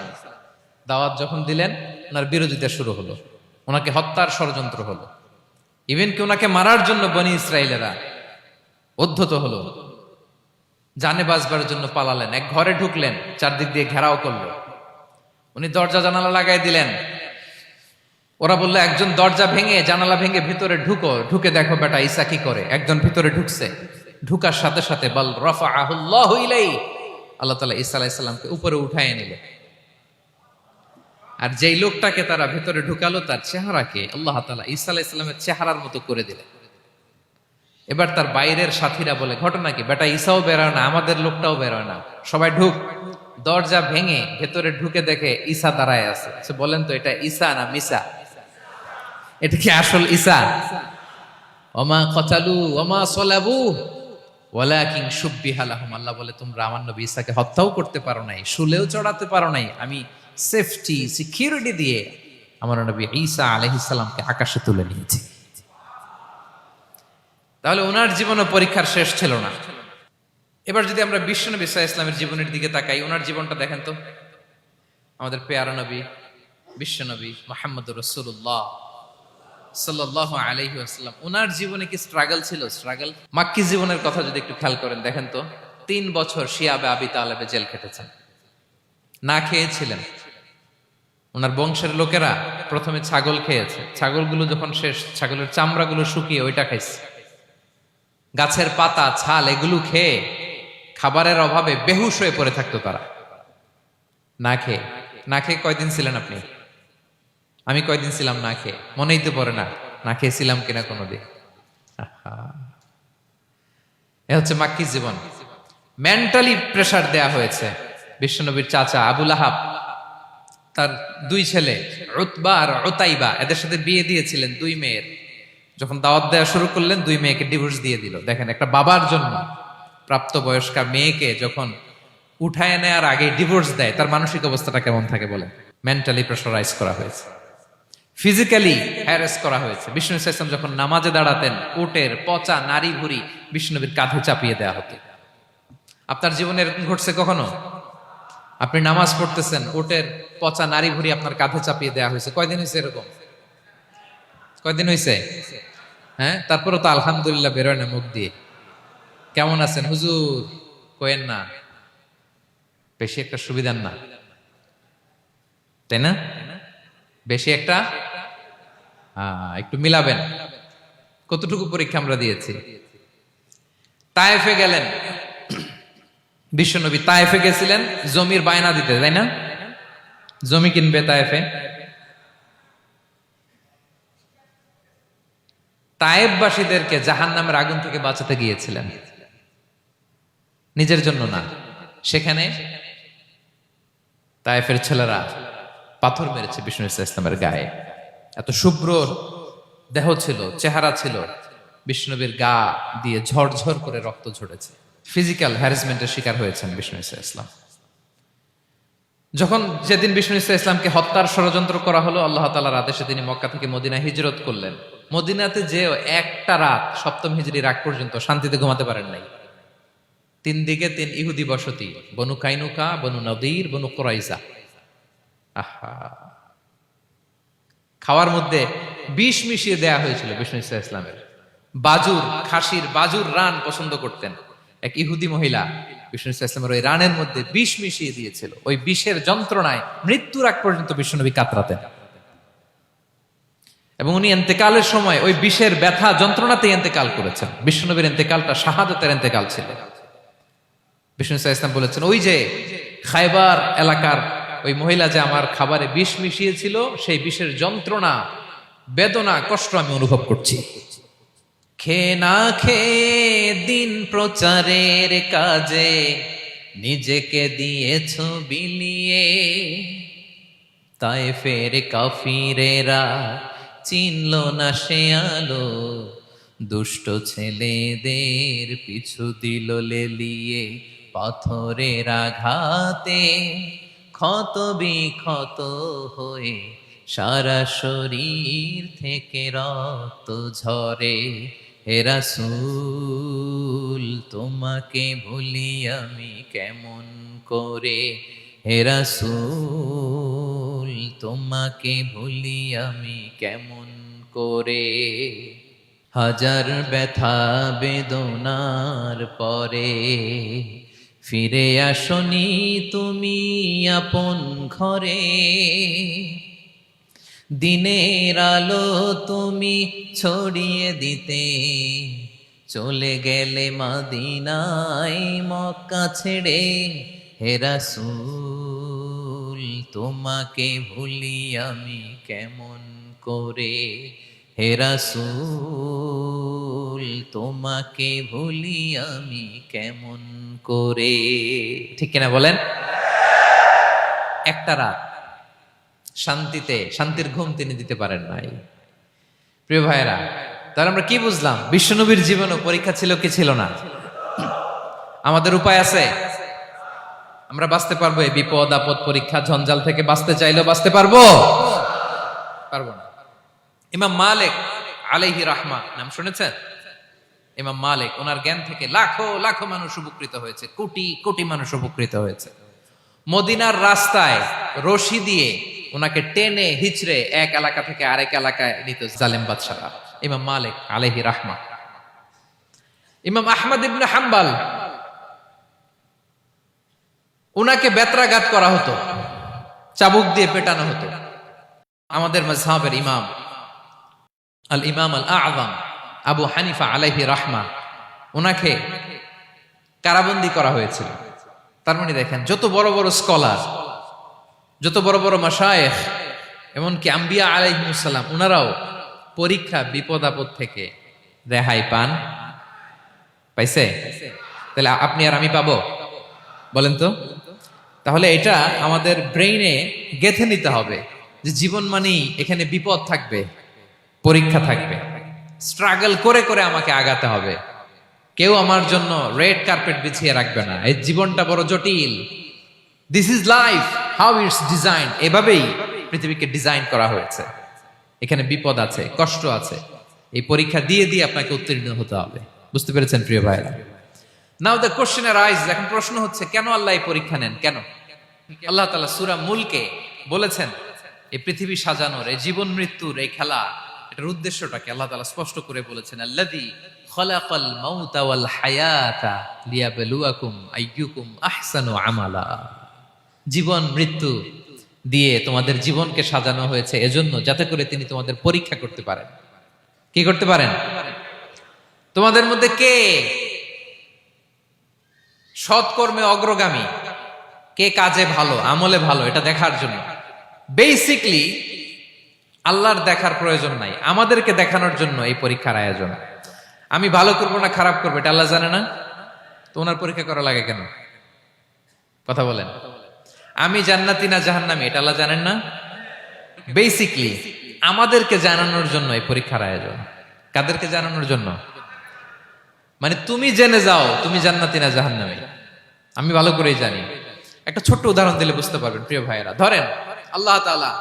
দাওয়াত যখন দিলেন, ওনার বিরোধিতা শুরু হলো, ওনাকে হত্যার ষড়যন্ত্র হলো। ইভেন কি ওনাকে মারার জন্য বনি ইসরাইলেরা উদ্ধত হলো, জানে বাঁচবার জন্য পালালেন। এক ঘরে ঢুকলেন, চারদিক দিয়ে ঘেরাও করলো, উনি দরজা জানালা লাগাই দিলেন। ওরা বললো একজন দরজা ভেঙে জানালা ভেঙে ভিতরে ঢুকে দেখো বেটা ঈসা কি করে। একজন ভিতরে ঢুকছে, ঢুকার সাথে সাথে বাল রাফাআহুল্লাহু ইলাইহি, আল্লাহ তাআলা ঈসা আলাইহিস সালামকে উপরে উঠায় নিলেন। আর যেই লোকটাকে তারা ভিতরে ঢুকালো, তার চেহারাকে আল্লাহ তাআলা ঈসা আলাইহিস সালামের চেহারার মতো করে দিলেন। এবার তার বাইরের সাথীরা বলে ঘটনা কি, বেটা ঈসাও বেরোয় না, আমাদের লোকটাও বেরোয় না, সবাই ঢুক। দরজা ভেঙে ভেতরে ঢুকে দেখে ঈসা দাঁড়ায় আছে। বলেন তো এটা ঈসা না মিসা? এটা কি আসল ঈসা? ওমা কতালু ওমা সলাবু ওয়ালাকিন শুব্বিহা লাহুম। আল্লাহ বলে তোমরা আমার নবী ঈসাকে হত্যাও করতে পারো নাই, শুলেও চড়াতে পারো নাই, আমি সেফটি সিকিউরিটি দিয়ে আমার নবী ঈসা আলাইহিস সালামকে আকাশে তুলে নিয়েছি। তাহলে ওনার জীবনে পরীক্ষার শেষ ছিল না। এবার যদি আমরা বিশ্বনবী সাল্লাল্লাহু আলাইহি ওয়াসাল্লামের জীবনের দিকে তাকাই, ওনার জীবনটা দেখেন তো। আমাদের পেয়ারা নবী বিশ্বনবী মুহাম্মদুর রাসূলুল্লাহ সাল্লাল্লাহু আলাইহি ওয়াসাল্লাম, ওনার জীবনে কি স্ট্রাগল ছিল? স্ট্রাগল। মাক্কি জীবনের কথা যদি একটু খেয়াল করেন, দেখেন তো 3 বছর শিয়াবে আবি তালেবে জেল খেটেছেন, না খেয়েছিলেন। ওনার বংশের লোকেরা প্রথমে ছাগল খেয়েছে, ছাগলগুলো যখন শেষ, ছাগলের চামড়াগুলো শুকিয়ে ওইটা খাইছে। গাছের পাতা ছাল এগুলো খেয়ে খাবারের অভাবে বেহুশ হয়ে পড়ে থাকতো তারা। না খেয়ে কয়দিন ছিলেন আপনি? আমি কয়দিন ছিলাম না খেয়ে? মনেই তো পড়ে না, না খেয়েছিলাম কিনা কোনোদিন। এ হচ্ছে মাক্কি জীবন। মেন্টালি প্রেসার দেয়া হয়েছে। বিশ্বনবীর চাচা আবু লাহাব, তার 2 ছেলে উতবা আর উতাইবা, এদের সাথে বিয়ে দিয়েছিলেন 2 মেয়ের। যখন দাওয়াত দেওয়া শুরু করলেন, 2 মেয়েকে ডিভোর্স দিয়ে দিল। দেখেন, একটা বাবার জন্য প্রাপ্তবয়স্কা মেয়েকে যখন উঠায় নেয়ার আগে ডিভোর্স দেয়, তার মানসিক অবস্থাটা কেমন থাকে বলেন? মেন্টালি প্রেসারাইজ করা হয়েছে, ফিজিক্যালি হ্যারাস করা হয়েছে। বিষ্ণু ইসলাম যখন নামাজে দাঁড়াতেন, উটের পচা নারী ভুঁড়ি বিষ্ণুনবীর কাঁধে চাপিয়ে দেওয়া হতো। আপনার জীবনে এরকম ঘটছে কখনো? আপনি নামাজ পড়তেছেন, উটের পচা নারী ভুঁড়ি আপনার কাঁধে চাপিয়ে দেওয়া হয়েছে। কয়দিন হয়েছে এরকম? কয়দিন হয়েছে? হ্যাঁ, তারপরে তো আলহামদুলিল্লাহ বেরোয় না মুখ দিয়ে। কেমন আছেন হুজুর কোয়েন না, বেশি একটা সুবিধার না, তাই না? বেশি একটা একটু মিলাবেন। কতটুকু পরীক্ষা আমরা দিয়েছি। তায়েফে গেলেন বিশ্বনবী, তায়েফে গেছিলেন জমির বায়না দিতে, তাই না? জমি কিনবে তায়েফে। তায়েফবাসীদেরকে জাহান্নামের আগুন থেকে বাঁচাতে গিয়েছিলেন, নিজের জন্য না। সেখানে তায়েফের ছেলেরা পাথর মেরেছে বিষ্ণু ইসলামের গায়ে। এত শুভ্র দেহ ছিল, চেহারা ছিল, বিষ্ণুনবীর গা দিয়ে ঝরঝর করে রক্ত ঝরেছে। ফিজিক্যাল হ্যারাসমেন্টের শিকার হয়েছেন বিষ্ণু ইসলাম। যখন যেদিন বিষ্ণু ইসলামকে হত্যার ষড়যন্ত্র করা হলো, আল্লাহ তাআলার আদেশে তিনি মক্কা থেকে মদিনায় হিজরত করলেন। মদিনাতে যে একটা রাত, সপ্তম হিজরির আগ পর্যন্ত শান্তিতে ঘুমাতে পারেন নাই। 3 দিকে 3 ইহুদি বসতি, বনু কাইনুকা, বনু নদীর, বনু কুরাইজা। আহা, খাওয়ার মধ্যে বিষ মিশিয়ে দেয়া হয়েছিল বিষ্ণু ইসলামের। বাজুর, খাসির বাজুর রান পছন্দ করতেন। এক ইহুদি মহিলা বিষ্ণু ইসলামের ওই রানের মধ্যে বিষ মিশিয়ে দিয়েছিল। ওই বিষের যন্ত্রণায় মৃত্যুর আগ পর্যন্ত বিষ্ণুনবী কাতরাতেন, এবং উনি ইন্তেকালের সময় ওই বিষের ব্যথা যন্ত্রণাতে ইন্তেকাল করেছেন। বিষ্ণুনবীর ইন্তেকালটা শাহাদাতের ইন্তেকাল ছিল। বিষ্ণু ইসলাম বলেছেন, ওই যে খায়বার এলাকার ওই মহিলা যে আমার খাবারে বিষ মিশিয়েছিল, সেই বিষের যন্ত্রণা, বেদনা, কষ্ট আমি অনুভব করছি। খেয়ে না খেয়ে দিন প্রচারের কাজে নিজেকে দিয়েছ বিলিয়ে, তায়েফের কাফিরেরা চিনল না সে আলো, দুষ্ট ছেলেদের পিছু দিল লেলিয়ে, পাথরের আঘাতে ক্ষত বিক্ষত হয়ে সারা শরীর থেকে রক্ত ঝরে। হে রাসূল তোমাকে ভুলি আমি কেমন করে, হে রাসূল তোমাকে ভুলি আমি কেমন করে। হাজার ব্যথা বেদনার পরে ফিরে আসনি তুমি আপন ঘরে, দিনের আলো তুমি ছড়িয়ে দিতে চলে গেলে মদিনায় মক্কা ছেড়ে। হে রাসূল তোমাকে ভুলি আমি কেমন করে, হে রাসূল তোমাকে ভুলি আমি কেমন করে। ঠিক কিনা বলেন? একটা রাত শান্তিতে, শান্তির ঘুম তিনি দিতে পারেন নাই। প্রিয় ভাইয়েরা, তাহলে আমরা কি বুঝলাম? বিশ্বনবীর জীবনে পরীক্ষা ছিল কি ছিল না? আমাদের উপায় আছে? আমরা বাঁচতে পারবো এই বিপদ আপদ পরীক্ষা ঝঞ্ঝাল থেকে? বাঁচতে চাইলেও বাঁচতে পারবো? পারবো না। ইমাম মালিক আলাইহি রাহমা নাম শুনেছেন? ইমাম মালিক, ওনার জ্ঞান থেকে লাখো লাখো মানুষ উপকৃত হয়েছে, কোটি কোটি মানুষ উপকৃত হয়েছে। মদিনার রাস্তায় রশি দিয়ে ওনাকে টেনে হিচড়ে এক এলাকা থেকে আরেক এলাকায় নিত জালেম বাদশারা। ইমাম মালিক আলাইহি রাহমা। ইমাম আহমদ ইবনে হাম্বল, ওনাকে বেত্রাঘাত করা হতো, চাবুক দিয়ে পেটানো হতো। আমাদের মাযহাবের ইমাম আল ইমাম আল আযম আবু হানিফা আলাইহি রাহমা, ওনাকে কারাবন্দী করা হয়েছিল। তার মানে দেখেন, যত বড় বড় স্কলার, যত বড় বড় মাশায়েখ, এমনকি আম্বিয়া আলাইহিমুস সালাম, ওনারাও পরীক্ষা বিপদ আপদ থেকে রেহাই পান। পাইছে? তাহলে আপনি আর আমি পাবো? বলেন তো। তাহলে এটা আমাদের ব্রেইনে গেঁথে নিতে হবে যে জীবন মানেই এখানে বিপদ থাকবে, পরীক্ষা থাকবে, স্ট্রাগল করে করে আমাকে আগাতে হবে। কেউ আমার জন্য রেড কার্পেট বিছিয়ে রাখবে না। এই জীবনটা বড় জটিল। This is life, how it's design. এভাবেই পৃথিবীকে ডিজাইন করা হয়েছে। এখানে বিপদ আছে, কষ্ট আছে। এই পরীক্ষা দিয়ে দিয়ে আপনাকে উত্তীর্ণ হতে হবে। বুঝতে পেরেছেন প্রিয় ভাইরা? নাও দ্য কোশ্চেন আরাইজ, এখন প্রশ্ন হচ্ছে, কেন আল্লাহ এই পরীক্ষা নেন? কেন? আল্লাহ তাআলা সূরা মুলকে বলেছেন, এই পৃথিবী সাজানোর, এই জীবন মৃত্যুর এই খেলা, এটার উদ্দেশ্যটাকে আল্লাহ তাআলা স্পষ্ট করে বলেছেন, আল্লাযী খালাকাল মাউতা ওয়াল হায়াতা লিয়াবলুয়াকুম আইয়ুকুম আহসানু আমালা। জীবন মৃত্যু দিয়ে তোমাদের জীবনকে সাজানো হয়েছে এজন্য, যাতে করে তিনি তোমাদের পরীক্ষা করতে পারেন। কি করতে পারেন? তোমাদের মধ্যে কে সৎকর্মে অগ্রগামী, কে কাজে ভালো, আমলে ভালো, এটা দেখার জন্য। বেসিকলি আল্লাহর দেখার প্রয়োজন নাই, আমাদেরকে দেখানোর জন্য এই পরীক্ষার আয়োজন। আমি ভালো করবো না খারাপ করবো এটা আল্লাহ জানে না, তো ওনার পরীক্ষা করা লাগে কেন? কথা বলেন। আমি জান্নাতি না জাহান্নামী এটা আল্লাহ জানেন না? বেসিকলি আমাদেরকে জানানোর জন্য এই পরীক্ষার আয়োজন। কাদেরকে জানানোর জন্য? মানে তুমি জেনে যাও তুমি জান্নাতি না জাহান্নামী, আমি ভালো করেই জানি। একটা ছোট্ট উদাহরণ দিলে বুঝতে পারবেন প্রিয় ভাইয়েরা। ধরেন আল্লাহ তাআলা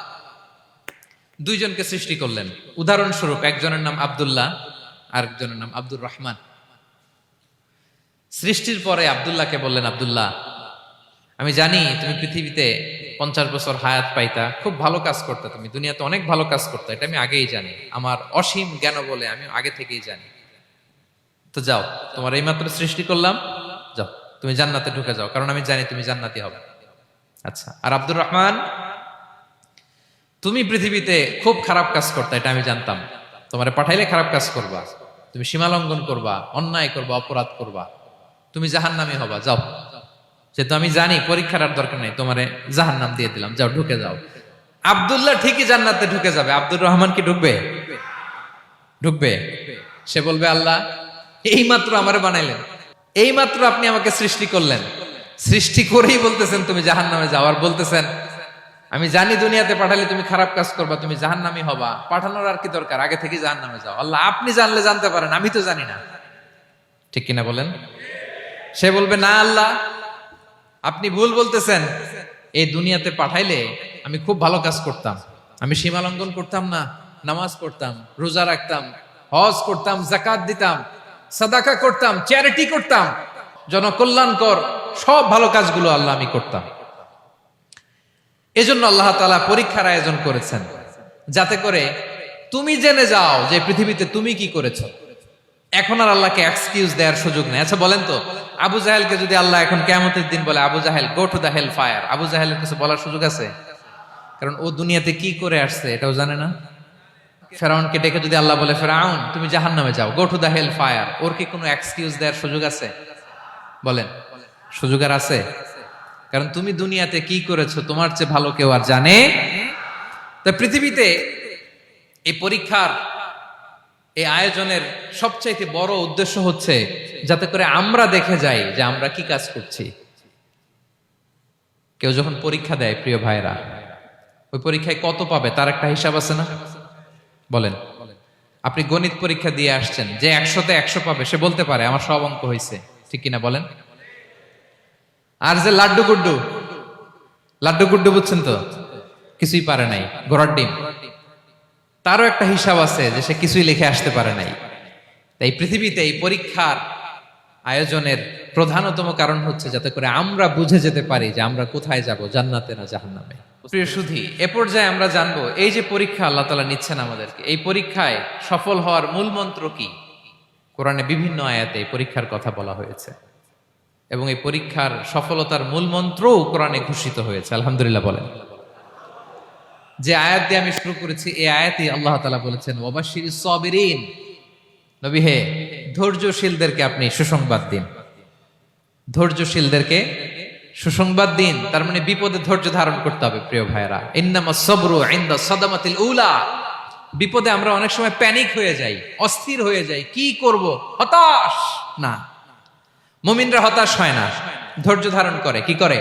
দুইজনকে সৃষ্টি করলেন। উদাহরণস্বরূপ একজনের নাম আব্দুল্লাহ আর একজনের নাম আব্দুর রহমান। সৃষ্টির পরে আব্দুল্লাহকে বললেন, আব্দুল্লাহ আমি জানি তুমি পৃথিবীতে 50 বছর হায়াত পাইতা, খুব ভালো কাজ করতে, তুমি দুনিয়াতে অনেক ভালো কাজ করতে, এটা আমি আগেই জানি, আমার অসীম জ্ঞান বলে আমি আগে থেকেই জানি। তো যাও, তোমার এইমাত্র সৃষ্টি করলাম, যাও তুমি জান্নাতে ঢুকে যাও, কারণ আমি জানি তুমি জান্নাতি হবে। আচ্ছা, আর আব্দুর রহমান তুমি পৃথিবীতে খুব খারাপ কাজ করতে, এটা আমি জানতাম, তোমারে পাঠাইলে খারাপ কাজ করবা, তুমি সীমালঙ্ঘন করবা, অন্যায় করবা, অপরাধ করবা, তুমি জাহান্নামী হবা, যাও। যেহেতু আমি জানি পরীক্ষার আর দরকার নেই, তোমারে জাহান্নাম দিয়ে দিলাম, যাও ঢুকে যাও। আব্দুল্লাহ ঠিকই জান্নাতে ঢুকে যাবে, আব্দুর রহমান কি ঢুকবে? ঢুকবে। সে বলবে, আল্লাহ এইমাত্র আমারে বানাইলেন, এইমাত্র আপনি আমাকে সৃষ্টি করলেন, সৃষ্টি করেই বলতেছেন তুমি জাহান্নামে যাও, আর বলতেছেন আমি জানি দুনিয়াতে পাঠালে তুমি খারাপ কাজ করবা, তুমি জাহান্নামী হবা, পাঠানোর আর কি দরকার, আগে থেকে জাহান্নামে যাও। আল্লাহ আপনি জানলে জানতে পারেন, আমি তো জানি না। ঠিক কিনা বলেন? সে বলবে, না আল্লাহ আপনি ভুল বলতেছেন, এই দুনিয়াতে পাঠাইলে আমি খুব ভালো কাজ করতাম, আমি সীমা লঙ্ঘন করতাম না, নামাজ পড়তাম, রোজা রাখতাম, হজ করতাম, যাকাত দিতাম, সাদাকা করতাম, চ্যারিটি করতাম, জনকল্যাণকর সব ভালো কাজগুলো আল্লাহ আমি করতাম। এজন্য আল্লাহ তাআলা পরীক্ষার আয়োজন করেছেন, যাতে করে তুমি জেনে যাও যে পৃথিবীতে তুমি কি করেছো। এখন আর আল্লাহকে এক্সকিউজ দেওয়ার সুযোগ নেই। আচ্ছা বলেন তো, আবু জাহেলকে যদি আল্লাহ এখন কিয়ামতের দিন বলে, Abu Jahl go to the hell fire, আবু জাহেলের কিছু বলার সুযোগ আছে? কারণ ও দুনিয়াতে কি করে আসছে এটাও জানে না। ফেরাউনকে ডেকে যদি আল্লাহ বলে, ফেরাউন তুমি জাহান্নামে যাও, go to the hell fire, ওর কি কোনো এক্সকিউজ দেওয়ার সুযোগ আছে? বলেন, সুযোগ আর আছে? কারণ তুমি দুনিয়াতে কি করেছো তোমার চেয়ে ভালো কেউ আর জানে। তা পৃথিবীতে এই পরীক্ষার এই আয়োজনের সবচাইতে বড় উদ্দেশ্য হচ্ছে যাতে করে আমরা দেখে যাই যে আমরা কি কাজ করছি। কেউ যখন পরীক্ষা দেয় প্রিয় ভাইরা, ওই পরীক্ষায় কত পাবে তার একটা হিসাব আছে না? বলেন, আপনি গণিত পরীক্ষা দিয়ে আসছেন, যে 100-তে 100 পাবে সে বলতে পারে আমার সব অঙ্ক হয়েছে, ঠিক কিনা বলেন? আর যে লাড্ডু গুড্ডু বুঝছেন তো, কিছুই পারে নাই, ঘোড়ার ডিম, তারও একটা হিসাব আছে যে সে কিছুই লিখে আসতে পারে নাই। তাই পৃথিবীতে এই পরীক্ষার আয়োজনের প্রধানতম কারণ হচ্ছে যাতে করে আমরা বুঝে যেতে পারি যে আমরা কোথায় যাব, জান্নাতে না জাহান্নামে। প্রিয় সুধী, এ পর্যায়ে আমরা জানবো এই যে পরীক্ষা আল্লাহ তাআলা নিচ্ছেন আমাদেরকে, এই পরীক্ষায় সফল হওয়ার মূল মন্ত্র কি। কোরআনে বিভিন্ন আয়াতে এই পরীক্ষার কথা বলা হয়েছে এবং এই পরীক্ষার সফলতার মূল মন্ত্রও কোরআনে ঘোষিত হয়েছে। আলহামদুলিল্লাহ বলেন। যে আয়াত দিয়ে আমি শুরু করেছি এই আয়াতে আল্লাহ তাআলা বলেছেন, ওয়াবাশশিরিস সাবিরিন, নবী হে ধৈর্যশীলদেরকে আপনি সুসংবাদ দিন, ধৈর্যশীলদেরকে সুসংবাদ দিন। তার মানে বিপদে ধৈর্য ধারণ করতে হবে প্রিয় ভাইরা। ইন্নামাস সাবরু ইনদা সাদামাতিল উলা। বিপদে আমরা অনেক সময় প্যানিক হয়ে যাই, অস্থির হয়ে যাই, কি করব, হতাশ না। মুমিনরা হতাশ হয় না, ধৈর্য ধারণ করে। কি করে?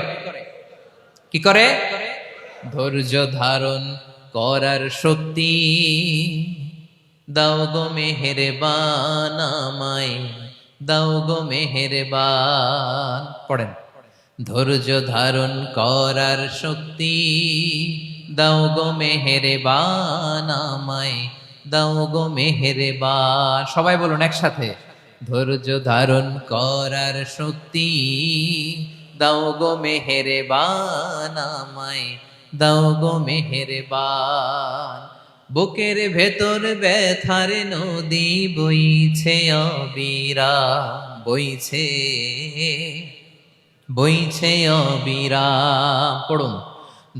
কি করে? ধৈর্য ধারণ করার শক্তি দাও গো মেহেরবান আমায়, দাও গো মেহেরবান। পড়েন, ধৈর্য ধারণ করার শক্তি দাও গো মেহেরবান আমায়, দাও গো মেহেরবান। সবাই বলুন একসাথে, ধৈর্য ধারণ করার শক্তি দাও গো মেহেরবান আমায়, দাও গো মেহেরবান। বুকের ভেতর ব্যথার নদী বইছে অবিরাম, বইছে বইছে অবিরাম। পড়ুন,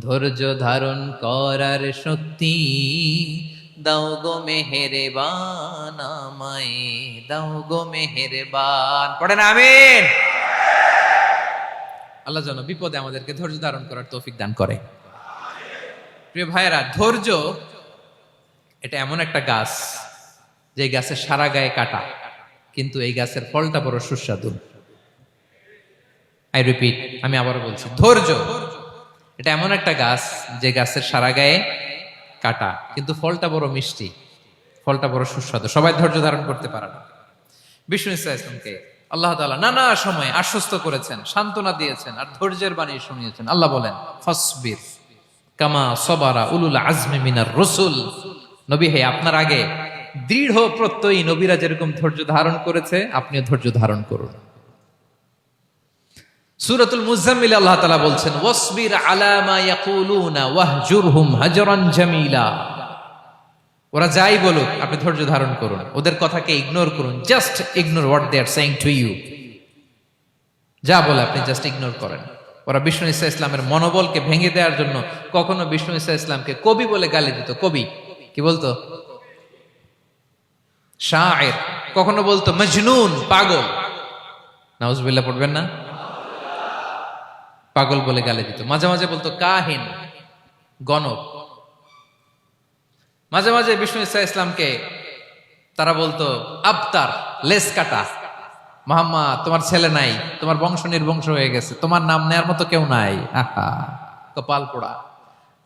ধৈর্য ধারণ করার শক্তি দাও গো মেহেরবান, আমায় দাও গো মেহেরবান। পড়েন আমিন। আল্লাহ যেন বিপদে আমাদেরকে ধৈর্য ধারণ করার তৌফিক দান করে। প্রিয় ভাইয়েরা, ধৈর্য এটা এমন একটা গাছ যে গাছের সারা গায়ে কাটা, কিন্তু এই গাছের ফলটা বড় সুস্বাদু। আই রিপিট, আমি আবারও বলছি, ধৈর্য এটা এমন একটা গাছ যে গাছের সারা গায়ে কাটা, কিন্তু ফলটা বড় মিষ্টি, ফলটা বড় সুস্বাদু। সবাই ধৈর্য ধারণ করতে পারে না। বিষ্ণু ইসলামকে আল্লাহ তাআলা নানা সময়ে আশ্বস্ত করেছেন, সান্ত্বনা দিয়েছেন, আর ধৈর্যের বাণী শুনিয়েছেন। আল্লাহ বলেন, ফাসবির কামা সবারা উলুল আজমি মিনার রসুল। নবী হে, আপনার আগে দৃঢ় প্রত্যয়ী নবীরা যেরকম ধৈর্য ধারণ করেছে, আপনিও ধৈর্য ধারণ করুন। সূরাতুল মুজাম্মিল আল্লাহ তাআলা বলছেন, ওয়াসবির আলা মা ইয়াকুলুনা ওয়াহজুরহুম হাজরান জামিলা। ওরা যাই বলুক, আপনি ধৈর্য ধারণ করুন, ওদের কথাকে ইগনোর করুন। Just ignore what they are saying to you. যা বলে আপনি জাস্ট ইগনোর করেন। ওরা বিষ্ণু ঈসা ইসলামের মনোবলকে ভেঙে দেওয়ার জন্য কখনো বিষ্ণু ঈসা ইসলামকে কবি বলে গালি দিত। কবি কি বলতো? শায়ের। কখনো বলতো মজনুন, পাগল। নাউজুবিল্লাহ পড়বেন না? পাগল বলে গালি দিত। মাঝে মাঝে বলতো কাহিন, গণক। মাঝে মাঝে বিষ্ণু ঈসা ইসলামকে তারা বলতো আবতার, লেস কাটা। মুহাম্মদ, তোমার ছেলে নাই, তোমার বংশ নির্বংশ হয়ে গেছে, তোমার নাম নেয়ার মতো কেউ নাই। আহা, কপাল পোড়া।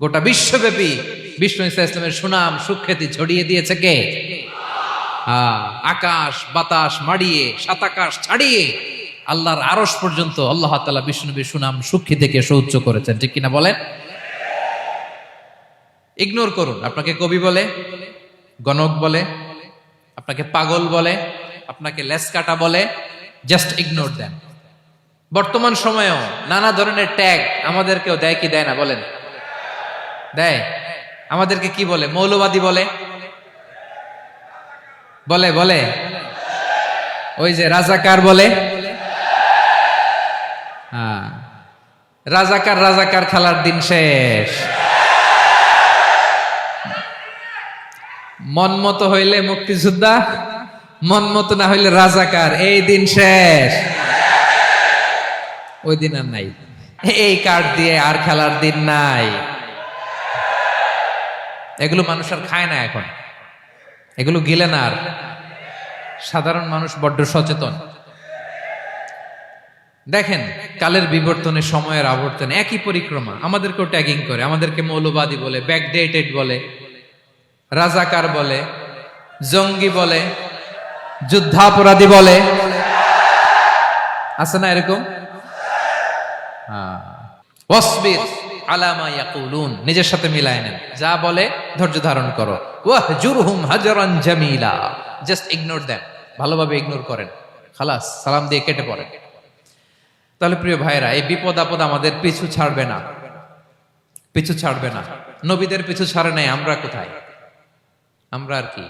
গোটা বিশ্বব্যাপী বিষ্ণু ঈসা ইসলামের সুনাম সুখ্যাতি ছড়িয়ে দিয়েছে কে? আকাশ বাতাস মাড়িয়ে, সাত আকাশ ছাড়িয়ে আল্লাহর আরশ পর্যন্ত আল্লাহ তাআলা বিষ্ণু নবীর সুনাম সুখ্যাতিকে সৌচ্চ করেছেন। ঠিক কিনা বলেন? ইগনোর করুন। আপনাকে কবি বলে, গণক বলে, আপনাকে পাগল বলে, আপনাকে লেসকাটা বলে, জাস্ট ইগনোর দেন। বর্তমান সময়েও নানা ধরনের ট্যাগ আমাদেরকেও দেয় কি দেয় না বলেন? দেয়। আমাদেরকে কি বলে? মৌলবাদী বলে, বলে বলে ওই যে রাজাকার বলে। হ্যাঁ, রাজাকার রাজাকার খেলার দিন শেষ। মন মতো হইলে মুক্তিযোদ্ধা, মন মতো না হইলে রাজাকার, এই দিন শেষ। ওই দিন আর নাই। এই কার্ড দিয়ে আর খেলার দিন নাই। এগুলো মানুষ আর খায় না এখন, এগুলো গিলে না আর। সাধারণ মানুষ বড্ড সচেতন। দেখেন, কালের বিবর্তনে, সময়ের আবর্তনে একই পরিক্রমা আমাদেরকেও ট্যাগিং করে। আমাদেরকে মৌলবাদী বলে, ব্যাকডেটেড বলে, রাজাকার বলে, জঙ্গি বলে, যুদ্ধাপরাধী বলে। আছে না এরকম? ওয়াসবির আলা মা ইয়াকুলুন, নিজের সাথে মিলায় নেন। যা বলে ধৈর্য ধারণ করো। ওয়াহজুরহুম হাজরান জামিলা, জাস্ট ইগনোর দেন, ভালোভাবে ইগনোর করেন, খালাস, সালাম দিয়ে কেটে পড়েন। তাহলে প্রিয় ভাইরা, এই বিপদ আপদ আমাদের পিছু ছাড়বে না, পিছু ছাড়বে না। নবীদের পিছু ছাড়ে নাই, আমরা কোথায়? আমরা আর কি?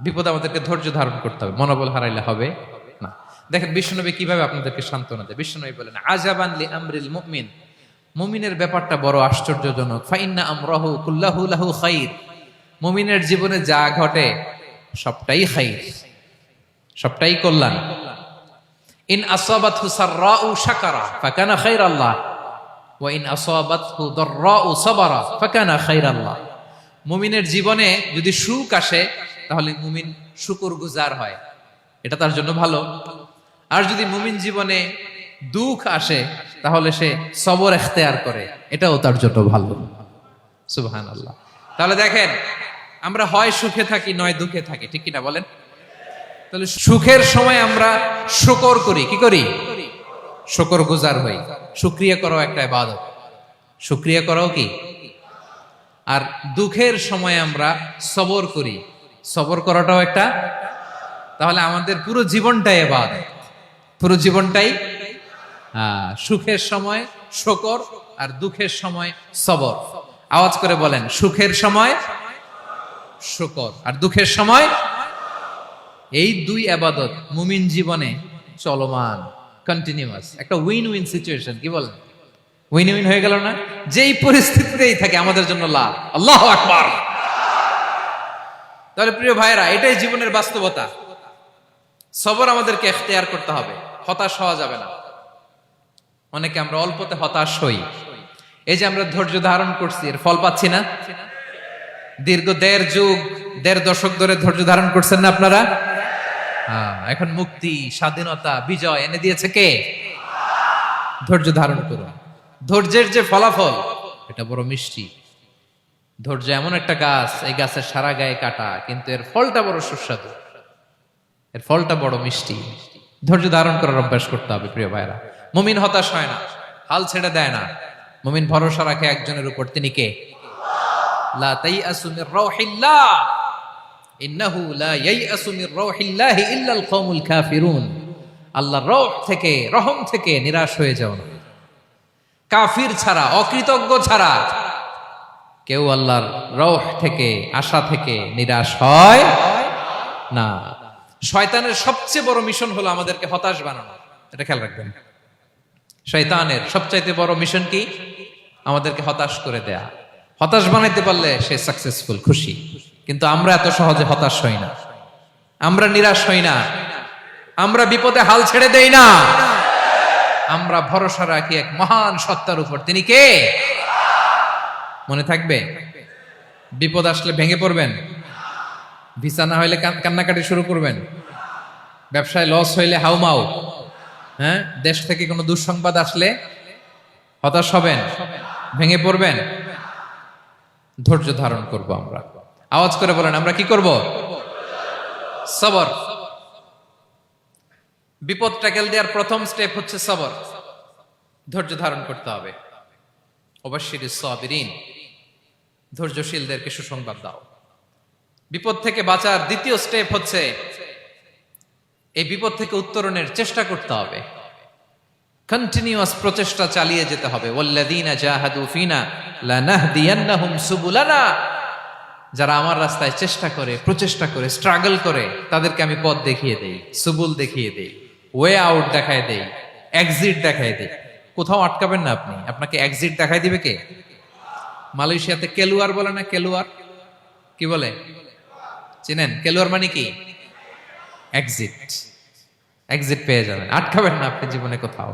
বিপদ আমাদেরকে ধৈর্য ধারণ করতে হবে, মনোবল হারাইলে হবে না। দেখেন বিশ্বনবী কিভাবে আপনাদেরকে সান্ত্বনা দেয়। বিশ্বনবী বলেন, আজাবান লি আমরিল মুমিন, মুমিনের ব্যাপারটা বড় আশ্চর্যজনক। ফাইন্না আমরাহু কুল্লাহু লাহু খাইর, মুমিনের জীবনে যা ঘটে সবটাই খাইর, সবটাই কল্যাণ। ইন আসাবাতহু সাররাউ শাকারা ফাকানা খাইরাল্লাহ ওয়া ইন আসাবাতহু দাররাউ সাবারা ফাকানা খাইরাল্লাহ। মুমিনের জীবনে যদি সুখ আসে তাহলে মুমিন শুকরগুজার হয়, এটা তার জন্য ভালো। আর যদি মুমিন জীবনে দুঃখ আসে তাহলে সে সবর ইখতিয়ার করে, এটাও তার জন্য ভালো। সুবহানাল্লাহ। তাহলে দেখেন, আমরা হয় সুখে থাকি নয় দুঃখে থাকি, ঠিক কিনা বলেন? তাহলে সুখের সময় আমরা শুকর করি, কি করি? শুকরগুজার হই। শুকরিয়া করাও একটা ইবাদত, শুকরিয়া করাও কি? আর দুঃখের সময় আমরা সবর করি, সবর করাটাও একটা। তাহলে আমাদের পুরো জীবনটাই ইবাদত, পুরো জীবনটাই সুখের সময় শুকর আর দুঃখের সময় সবর। আওয়াজ করে বলেন, সুখের সময় শুকর, আর দুঃখের সময়। এই দুই ইবাদত মুমিন জীবনে চলমান, কন্টিনিউয়াস, একটা উইন উইন সিচুয়েশন। কি বলেন? উইন উইন হয়ে গেল না? যেই পরিস্থিতিতেই থাকে আমাদের জন্য লাভ। আল্লাহু আকবার। তাহলে প্রিয় ভাইরা, এটাই জীবনের বাস্তবতা। সবর আমাদেরকে ইখতিয়ার করতে হবে, হতাশ হওয়া যাবে না। অনেকে আমরা অল্পতে হতাশ হই। এই যে আমরা ধৈর্য ধারণ করছি, এর ফল পাচ্ছি না? দীর্ঘ 1.5 যুগ, 1.5 দশক ধরে ধৈর্য ধারণ করছেন না আপনারা? এখন মুক্তি, স্বাধীনতা, বিজয় এনে দিয়েছে কে? ধৈর্য ধারণ করুন। ধৈর্যের যে ফলাফল, এটা বড় মিষ্টি। ধৈর্য এমন একটা গাছ, এই গাছের সারা গায়ে কাটা, কিন্তু এর ফলটা বড় সুস্বাদু, এর ফলটা বড় মিষ্টি। ধৈর্য ধারণ করার অভ্যাস করতে হবে প্রিয় ভাইরা। মুমিন হতাশ হয় না, হাল ছেড়ে দেয় না। মুমিন ভরসা রাখে একজনের উপর, তিনি কে? লা তাইয়াসু মির রাউহিল্লাহ, ইন্নাহু লা ইয়াইয়াসু মির রাউহিল্লাহি ইল্লাল কওমুল কাফিরুন। আল্লাহর রহ থেকে, রহম থেকে নিরাশ হয়ে যাও না। কাফির ছাড়া, অকৃতজ্ঞ ছাড়া কেউ আল্লাহর রহ থেকে, আশা থেকে নিরাশ হয় না। শয়তানের সবচেয়ে বড় মিশন হলো আমাদেরকে হতাশ বানানো। এটা খেয়াল রাখবেন। শয়তানের সবচাইতে বড় মিশন কি? আমাদেরকে হতাশ করে দেয়া। হতাশ বানাইতে পারলে সে সাকসেসফুল, খুশি। কিন্তু আমরা এত সহজে হতাশ হই না, আমরা নিরাশ হই না, আমরা বিপদে হাল ছেড়ে দেই না। আমরা ভরসা রাখি এক মহান সত্তার উপর। তিনি কে? মনে থাকবে? বিপদ আসলে ভেঙে পড়বেন? ভিসা না হইলে কান্নাকাটি শুরু করবেন? ব্যবসায় লস হইলে হাউমাউ? হ্যাঁ, দেশ থেকে কোনো দুঃসংবাদ আসলে হতাশ হবেন, ভেঙে পড়বেন? ধৈর্য ধারণ করব আমরা। আওয়াজ করে বলেন, আমরা কি করব? সবর। বিপদ ট্যাকেল দেওয়ার প্রথম স্টেপ হচ্ছে সবর। ধৈর্য ধারণ করতে হবে। অবশ্যই সাবিরিন, ধৈর্যশীলদেরকে সুসংবাদ দাও। বিপদ থেকে বাঁচার দ্বিতীয় স্টেপ হচ্ছে এই বিপদ থেকে উত্তরণের চেষ্টা করতে হবে। কন্টিনিউয়াস প্রচেষ্টা চালিয়ে যেতে হবে। ওয়াল্লাযীনা জাহাদু ফিনা লানাহদিয়ান্নাহুম সুবুলানা। যারা আমার রাস্তায় চেষ্টা করে, প্রচেষ্টা করে, স্ট্রাগল করে, তাদেরকে আমি পথ দেখিয়ে দেই, সুবুল দেখিয়ে দেই, ওয়ে আউট দেখায় দেই, এক্সিট দেখায় দেই। কোথাও আটকাবেন না আপনি, আপনাকে এক্সিট দেখায় দিবে কে? মালয়েশিয়াতে কেলুয়ার বলে না? কেলুয়ার কি বলে চিনেন? কেলুয়ার মানে কি? এক্সিট। এক্সিট পেয়ে যাবেন, আটকাবেন না আপনি জীবনে কোথাও।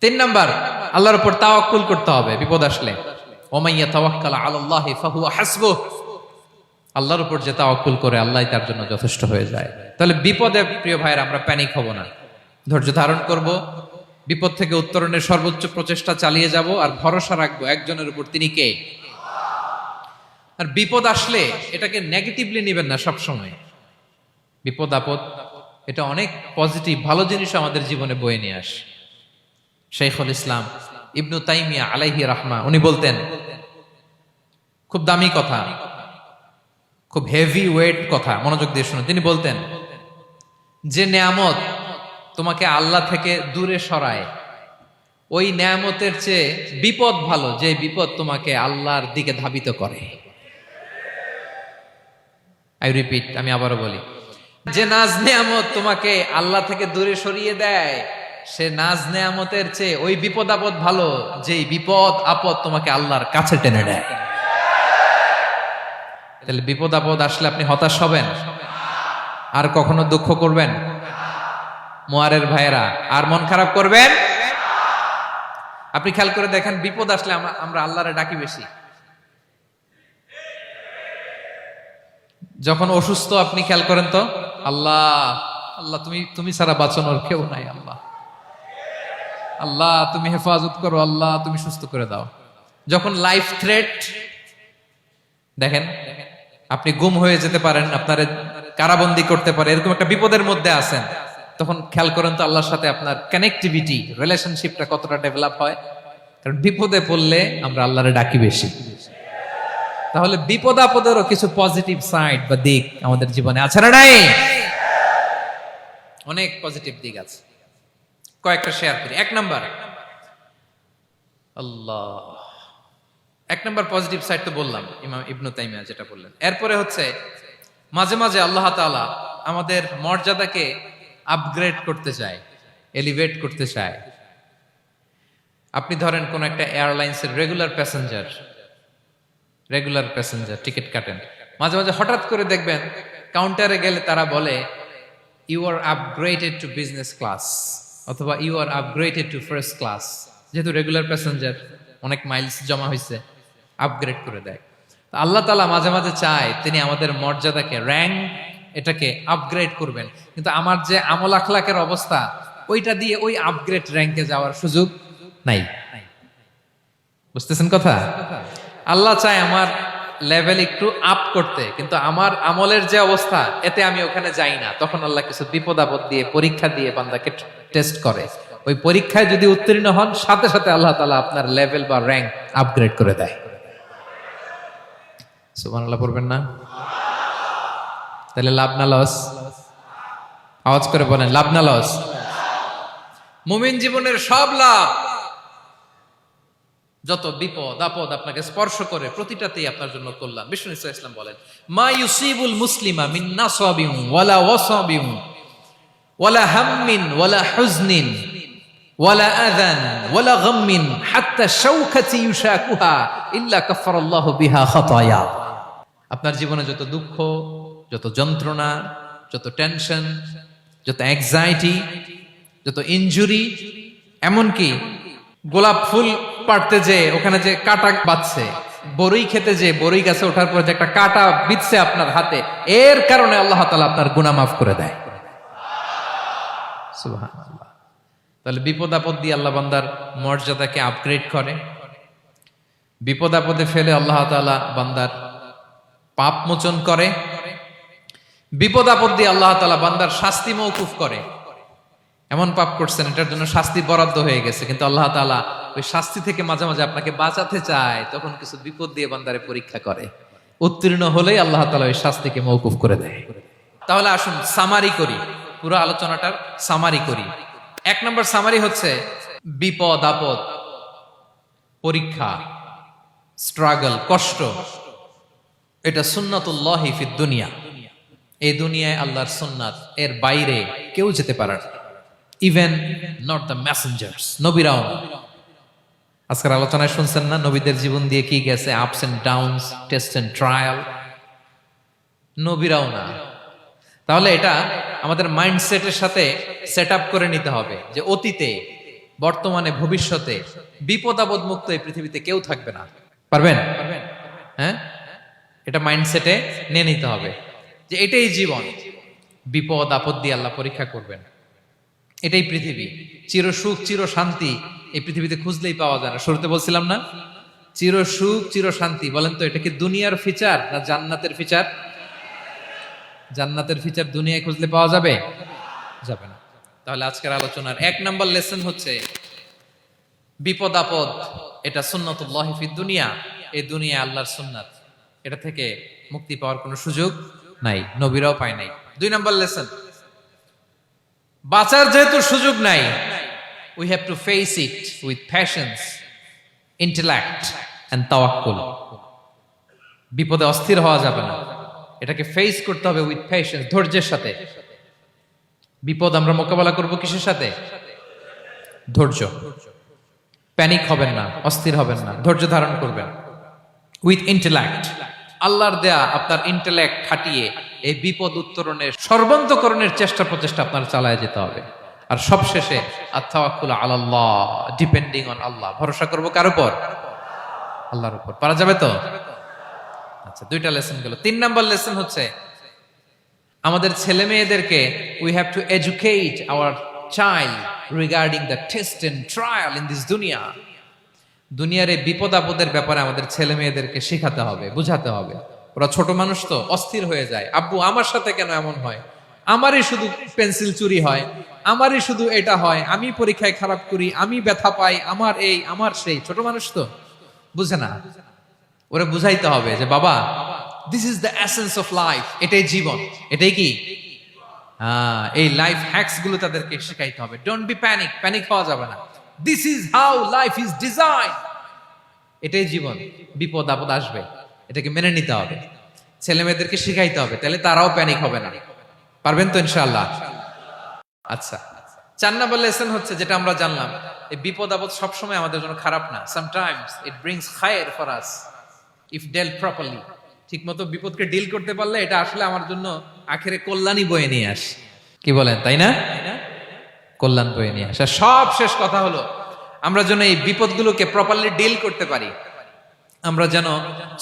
3 নাম্বার, আল্লাহর উপর তাওয়াক্কুল করতে হবে বিপদ আসলে। ওমাইয়া তাওয়াক্কাল আলাল্লাহি ফাহুয়া হাসবুহ। আল্লাহর উপর যে তাওয়াক্কুল করে, আল্লাহই তার জন্য যথেষ্ট হয়ে যায়। তাহলে বিপদে প্রিয় ভাইরা আমরা প্যানিক হব না, ধৈর্য ধারণ করব, বিপদ থেকে উত্তরণের সর্বোচ্চ প্রচেষ্টা চালিয়ে যাব, আর ভরসা রাখবো একজনের উপর, তিনি কে? আর বিপদ আসলে এটাকে নেগেটিভলি নেবেন না সব সময়। বিপদ আপদ এটা অনেক পজিটিভ, ভালো জিনিস আমাদের জীবনে বয়ে নিয়ে আসে। শাইখুল ইসলাম ইবনু তাইমিয়া আলাইহি রাহমা, উনি বলতেন, খুব দামি কথা, খুব হেভি ওয়েট কথা, মনোযোগ দিয়ে শুনুন। তিনি বলতেন, যে নেয়ামত তোমাকে আল্লাহ থেকে দূরে সরায়, ওই নেয়ামতের চেয়ে বিপদ ভালো, যে বিপদ তোমাকে আল্লাহর দিকে ধাবিত করে। আই রিপিট, আমি আবারও বলি, যে নাজ নেয়ামত তোমাকে আল্লাহ থেকে দূরে সরিয়ে দেয়, সে নাজ নেয়ামতের চেয়ে ওই বিপদ আপদ ভালো, যেই বিপদ আপদ তোমাকে আল্লাহর কাছে টেনে নেয়। তাহলে বিপদ আপদ আসলে আপনি হতাশ হবেন? আর কখনো দুঃখ করবেন? মোয়ারের ভাইয়েরা, আর মন খারাপ করবেন? আপনি খেয়াল করে দেখেন, বিপদ আসলে আমরা আল্লাহরে ডাকি বেশি। যখন অসুস্থ আপনি খেয়াল করেন তো, আল্লাহ আল্লাহ, তুমি ছাড়া বাঁচানোর কেউ নাই, আল্লাহ আল্লাহ তুমি হেফাজত করো, আল্লাহ তুমি সুস্থ করে দাও। যখন লাইফ থ্রেট, দেখেন আপনি গুম হয়ে যেতে পারেন, আপনার কারাবন্দি করতে পারে, এরকম একটা বিপদের মধ্যে আছেন, তখন খেয়াল করেন তো আল্লাহর সাথে আপনার কানেক্টিভিটি, রিলেশনশিপটা কতটা ডেভেলপ হয়। কারণ বিপদে পড়লে আমরা আল্লাহরে ডাকি বেশি। তাহলে বিপদ আপদেরও কিছু পজিটিভ সাইড বা দিক আমাদের জীবনে আছে না নাই? অনেক পজিটিভ দিক আছে, কয়েকটা শেয়ার করি। 1 নাম্বার, আল্লাহ এক নম্বর পজিটিভ সাইড তো বললাম, ইমাম ইবনু তাইমিয়া যেটা বললেন। এরপরে হচ্ছে মাঝে মাঝে আল্লাহ তাআলা আমাদের মর্যাদাকে আপগ্রেড করতে চায়, এলিভেট করতে চায়। আপনি ধরেন কোন একটা এয়ারলাইন্সের রেগুলার প্যাসেঞ্জার টিকিট কাটেন, মাঝে মাঝে হঠাৎ করে দেখবেন কাউন্টারে গেলে তারা বলে you are upgraded to business class অথবা you are upgraded to first class. যেহেতু রেগুলার প্যাসেঞ্জার, অনেক মাইলস জমা হয়েছে, আপগ্রেড করে দেয়। আল্লাহ তাআলা মাঝে মাঝে চায় তিনি আমাদের মর্যাদাকে, র্যাঙ্ক এটাকে আপগ্রেড করবেন, কিন্তু আমার যে আমল আখলাকের অবস্থা ওইটা দিয়ে ওই আপগ্রেড র্যাঙ্কে যাওয়ার সুযোগ নাই। বুঝতেছেন কথা? আল্লাহ চায় আমার লেভেল একটু আপ করতে, কিন্তু আমার আমলের যে অবস্থা এতে আমি ওখানে যাই না। তখন আল্লাহ কিছু বিপদ আপদ দিয়ে, পরীক্ষা দিয়ে বান্দাকে টেস্ট করে। ওই পরীক্ষায় যদি উত্তীর্ণ হন, সাথে সাথে আল্লাহ তাআলা আপনার লেভেল বা র্যাঙ্ক আপগ্রেড করে দেয়। সুবহানাল্লাহ পড়বেন না? তাহলে লাভ না লস? আওয়াজ করে বলেন, লাভ না লস? মুমিন জীবনের সব লাভ। যত বিপদ আপদ আপনাকে স্পর্শ করে প্রতিটাতেই আপনার জন্য কল্যাণ। বিষ্ণু ইসলাম বলেন, মা ইউসিবুল মুসলিমা মিন নাসাবিন ওয়ালা ওয়াসাবিন ওয়ালা হাম্মিন ওয়ালা হুজনিন ওয়ালা আযান ওয়ালা গাম্মিন হাত্তা শাওকাতি ইউশাকুহা ইল্লা কাফারাল্লাহু বিহা খাতায়া। আপনার জীবনে যত দুঃখ, যত যন্ত্রণা, যত টেনশন, যত অ্যাংজাইটি, যত ইনজুরি, এমনকি গোলাপ ফুল পাড়তে যে ওখানে যে কাটা বাঁধছে, বড়ই খেতে যে বড়ই গাছে ওঠার পর যে একটা কাটা বিঁধছে আপনার হাতে, এর কারণে আল্লাহ তাআলা আপনার গুনাহ মাফ করে দেয়। সুবহানাল্লাহ। তাহলে বিপদ আপদ দিয়ে আল্লাহ বান্দার মর্যাদাকে আপগ্রেড করে। বিপদ আপদে ফেলে আল্লাহ তাআলা বান্দার পাপ মোচন করে। বিপদ আপদ দিয়ে আল্লাহ তাআলা বান্দার শাস্তি মওকুফ করে। এমন পাপ করছেন এটার জন্য শাস্তি বরাদ্দ হয়ে গেছে, কিন্তু আল্লাহ তাআলা ওই শাস্তি থেকে মাঝে মাঝে আপনাকে বাঁচাতে চায়, তখন কিছু বিপদ দিয়ে বান্দারে পরীক্ষা করে। উত্তীর্ণ হলেই আল্লাহ তাআলা ওই শাস্তিকে মওকুফ করে দেয়। তাহলে আসুন সামারি করি, পুরো আলোচনাটার সামারি করি। এক নম্বর সামারি হচ্ছে বিপদ আপদ, পরীক্ষা, স্ট্রাগল, কষ্ট, এটা সুন্নাতুল্লাহি ফিদ দুনিয়া। এই দুনিয়ায় আল্লাহর সুন্নাত, এর বাইরে কেউ যেতে পারে না, ইভেন নট দ্য মেসেঞ্জার্স, নবীরাও না। আজকের আলোচনায় শুনছেন না নবীদের জীবন দিয়ে কি গেছে, ups and downs, test and trial, নবীরাও না। তাহলে এটা আমাদের মাইন্ডসেটের সাথে সেট আপ করে নিতে হবে যে অতীতে, বর্তমানে, ভবিষ্যতে বিপদ আপদ মুক্ত এই পৃথিবীতে কেউ থাকবে না। পারবেন? হ্যাঁ, এটা মাইন্ডসেটে নিয়ে নিতে হবে যে এটাই জীবন, বিপদ আপদ দিয়ে আল্লাহ পরীক্ষা করবেন। এটাই পৃথিবী, চির সুখ চির শান্তি এই পৃথিবীতে খুঁজলেই পাওয়া যায় না। শুরুতে বলছিলাম না, চির সুখ চির শান্তি। বলেন তো এটা কি দুনিয়ার ফিচার না জান্নাতের ফিচার? জান্নাতের ফিচার দুনিয়ায় খুঁজলে পাওয়া যাবে? যাবে না। তাহলে আজকের আলোচনার এক নাম্বার লেসন হচ্ছে বিপদ আপদ এটা সুন্নাতুল্লাহি ফিদ দুনিয়া। এই দুনিয়া আল্লাহর সুন্নাত, এটা থেকে মুক্তি পাওয়ার কোনো সুযোগ নাই, নবীরাও পায় নাই। দুই নাম্বার লেসন, বাঁচার যেহেতু সুযোগ নাই, we have to face it with patience, intellect and tawakkul. বিপদে অস্থির হওয়া যাবে না, এটাকে ফেস করতে হবে উইথ পেশেন্স, ধৈর্যের সাথে। বিপদ আমরা মোকাবেলা করব কিসের সাথে? ধৈর্য। প্যানিক হবেন না, অস্থির হবেন না, ধৈর্য ধারণ করবেন। উইথ ইন্টেলেক্ট, আল্লাহর দেয়া আপনার ইন্টেলেক্ট খাটিয়ে এই বিপদ উত্তরণের সর্বান্তকরণের চেষ্টা প্রচেষ্টা আপনার চালায় যেতে হবে। আর সবশেষে আত-তাওয়াক্কুল আলাল্লাহ, ডিপেন্ডিং অন আল্লাহ, ভরসা করব কার উপর? আল্লাহর উপর। পারা যাবে তো? আচ্ছা, দুইটা লেসন গেল। তিন নাম্বার লেসন হচ্ছে আমাদের ছেলে মেয়েদেরকে we have to educate our child regarding the test and trial in this duniya. দুনিয়ার এই বিপদ আপদের ব্যাপারে আমাদের ছেলে মেয়েদেরকে শেখাতে হবে, বুঝাতে হবে। ওরা ছোট মানুষ তো, অস্থির হয়ে যায়। আব্বু আমার সাথে কেন এমন হয়? আমারই শুধু পেন্সিল চুরি হয়, আমারই শুধু এটা হয়, আমি পরীক্ষায় খারাপ করি, আমি ব্যথা পাই, আমার এই আমার সেই। ছোট মানুষ তো বুঝে না। ওরা বুঝাইতে হবে যে বাবা, this is the essence of life, এটাই জীবন। এটাই কি? এই লাইফ হ্যাকস গুলো তাদেরকে শেখাইতে হবে। ডোন্ট বি প্যানিক, প্যানিক হওয়া যাবে না। This is how life is design. এটাই জীবন, বিপদ আপদ আসবে, এটাকে মেনে নিতে হবে, ছেলে মেয়েদেরকে শিখাইতে হবে, তাহলে তারাও প্যানিক হবে না। পারবেন তো ইনশাআল্লাহ? আচ্ছা, 4 নাম্বার লেসন হচ্ছে যেটা আমরা জানলাম, এই বিপদ আপদ সবসময় আমাদের জন্য খারাপ না। Sometimes it brings khair for us if dealt properly. ঠিক মতো বিপদকে ডিল করতে পারলে এটা আসলে আমার জন্য আখেরে কল্যাণই বয়ে নিয়ে আসে। কি বলেন, তাই না? কল্যাণ বয়ে নিয়ে আসে। সব শেষ কথা হলো, আমরা যেন এই বিপদগুলোকে প্রপারলি ডিল করতে পারি, আমরা যেন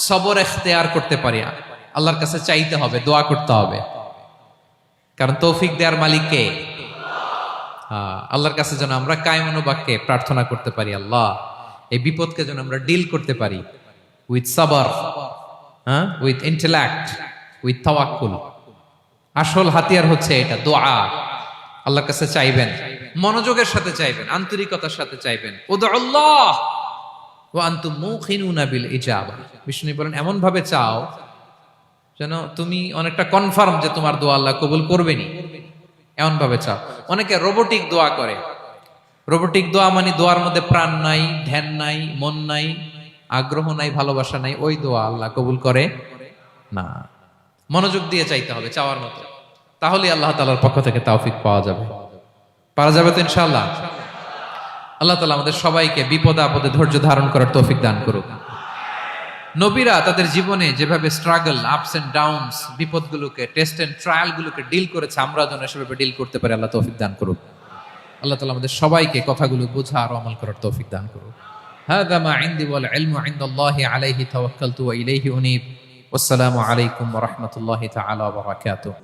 সবর এখতিয়ার করতে পারি। আল্লাহর কাছে চাইতে হবে, দোয়া করতে হবে, কারণ তৌফিক দেওয়ার মালিক কে? আল্লাহর কাছে যেন আমরা কায়মনোবাক্যে প্রার্থনা করতে পারি, আল্লাহ এই বিপদকে যেন আমরা ডিল করতে পারি উইথ সাবর, উইথ ইন্টেলেক্ট, উইথ তাওয়াক্কুল। আসল হাতিয়ার হচ্ছে এটা, দোয়া। আল্লাহর কাছে চাইবেন, মনোযোগের সাথে চাইবেন, আন্তরিকতার সাথে চাইবেন। উদুল্লাহ ওয়া আনতুম মুকিনুনা বিল ইজাবা। বিষ্ণু বলেন এমন ভাবে চাও যেন তুমি অনেকটা কনফার্ম যে তোমার দোয়া আল্লাহ কবুল করবেনই, এমন ভাবে চাও। অনেকে রোবোটিক দোয়া করে। রোবোটিক দোয়া মানে দোয়ার মধ্যে প্রাণ নাই, ধ্যান নাই, মন নাই, আগ্রহ নাই, ভালোবাসা নাই, ওই দোয়া আল্লাহ কবুল করে না। মনোযোগ দিয়ে চাইতে হবে চাওয়ার মতো, তাহলে আল্লাহ তাআলার পক্ষ থেকে তৌফিক পাওয়া যাবে। পারা যাবে তো ইনশাআল্লাহ? আল্লাহ তাআলা আমাদের সবাইকে বিপদে আপদে ধৈর্য ধারণ করার তৌফিক দান করুক। নবীরা তাদের জীবনে যেভাবে স্ট্রাগল, আপস এন্ড ডাউনস, বিপদগুলোকে, টেস্ট এন্ড ট্রায়ালগুলোকে ডিল করেছে, আমরা যেন সেভাবে ডিল করতে পারি। আল্লাহ তৌফিক দান করুক। আল্লাহ তাআলা আমাদের সবাইকে কথাগুলো বোঝা আর আমল করার তৌফিক দান করুক। হাযা মা ইনদি ওয়াল ইলমু ইনদাল্লাহি আলাইহি তাওয়াক্কালতু ওয়া ইলাইহি উনীব। ওয়াসসালামু আলাইকুম ওয়া রাহমাতুল্লাহি তাআলা ওয়া বারাকাতুহু।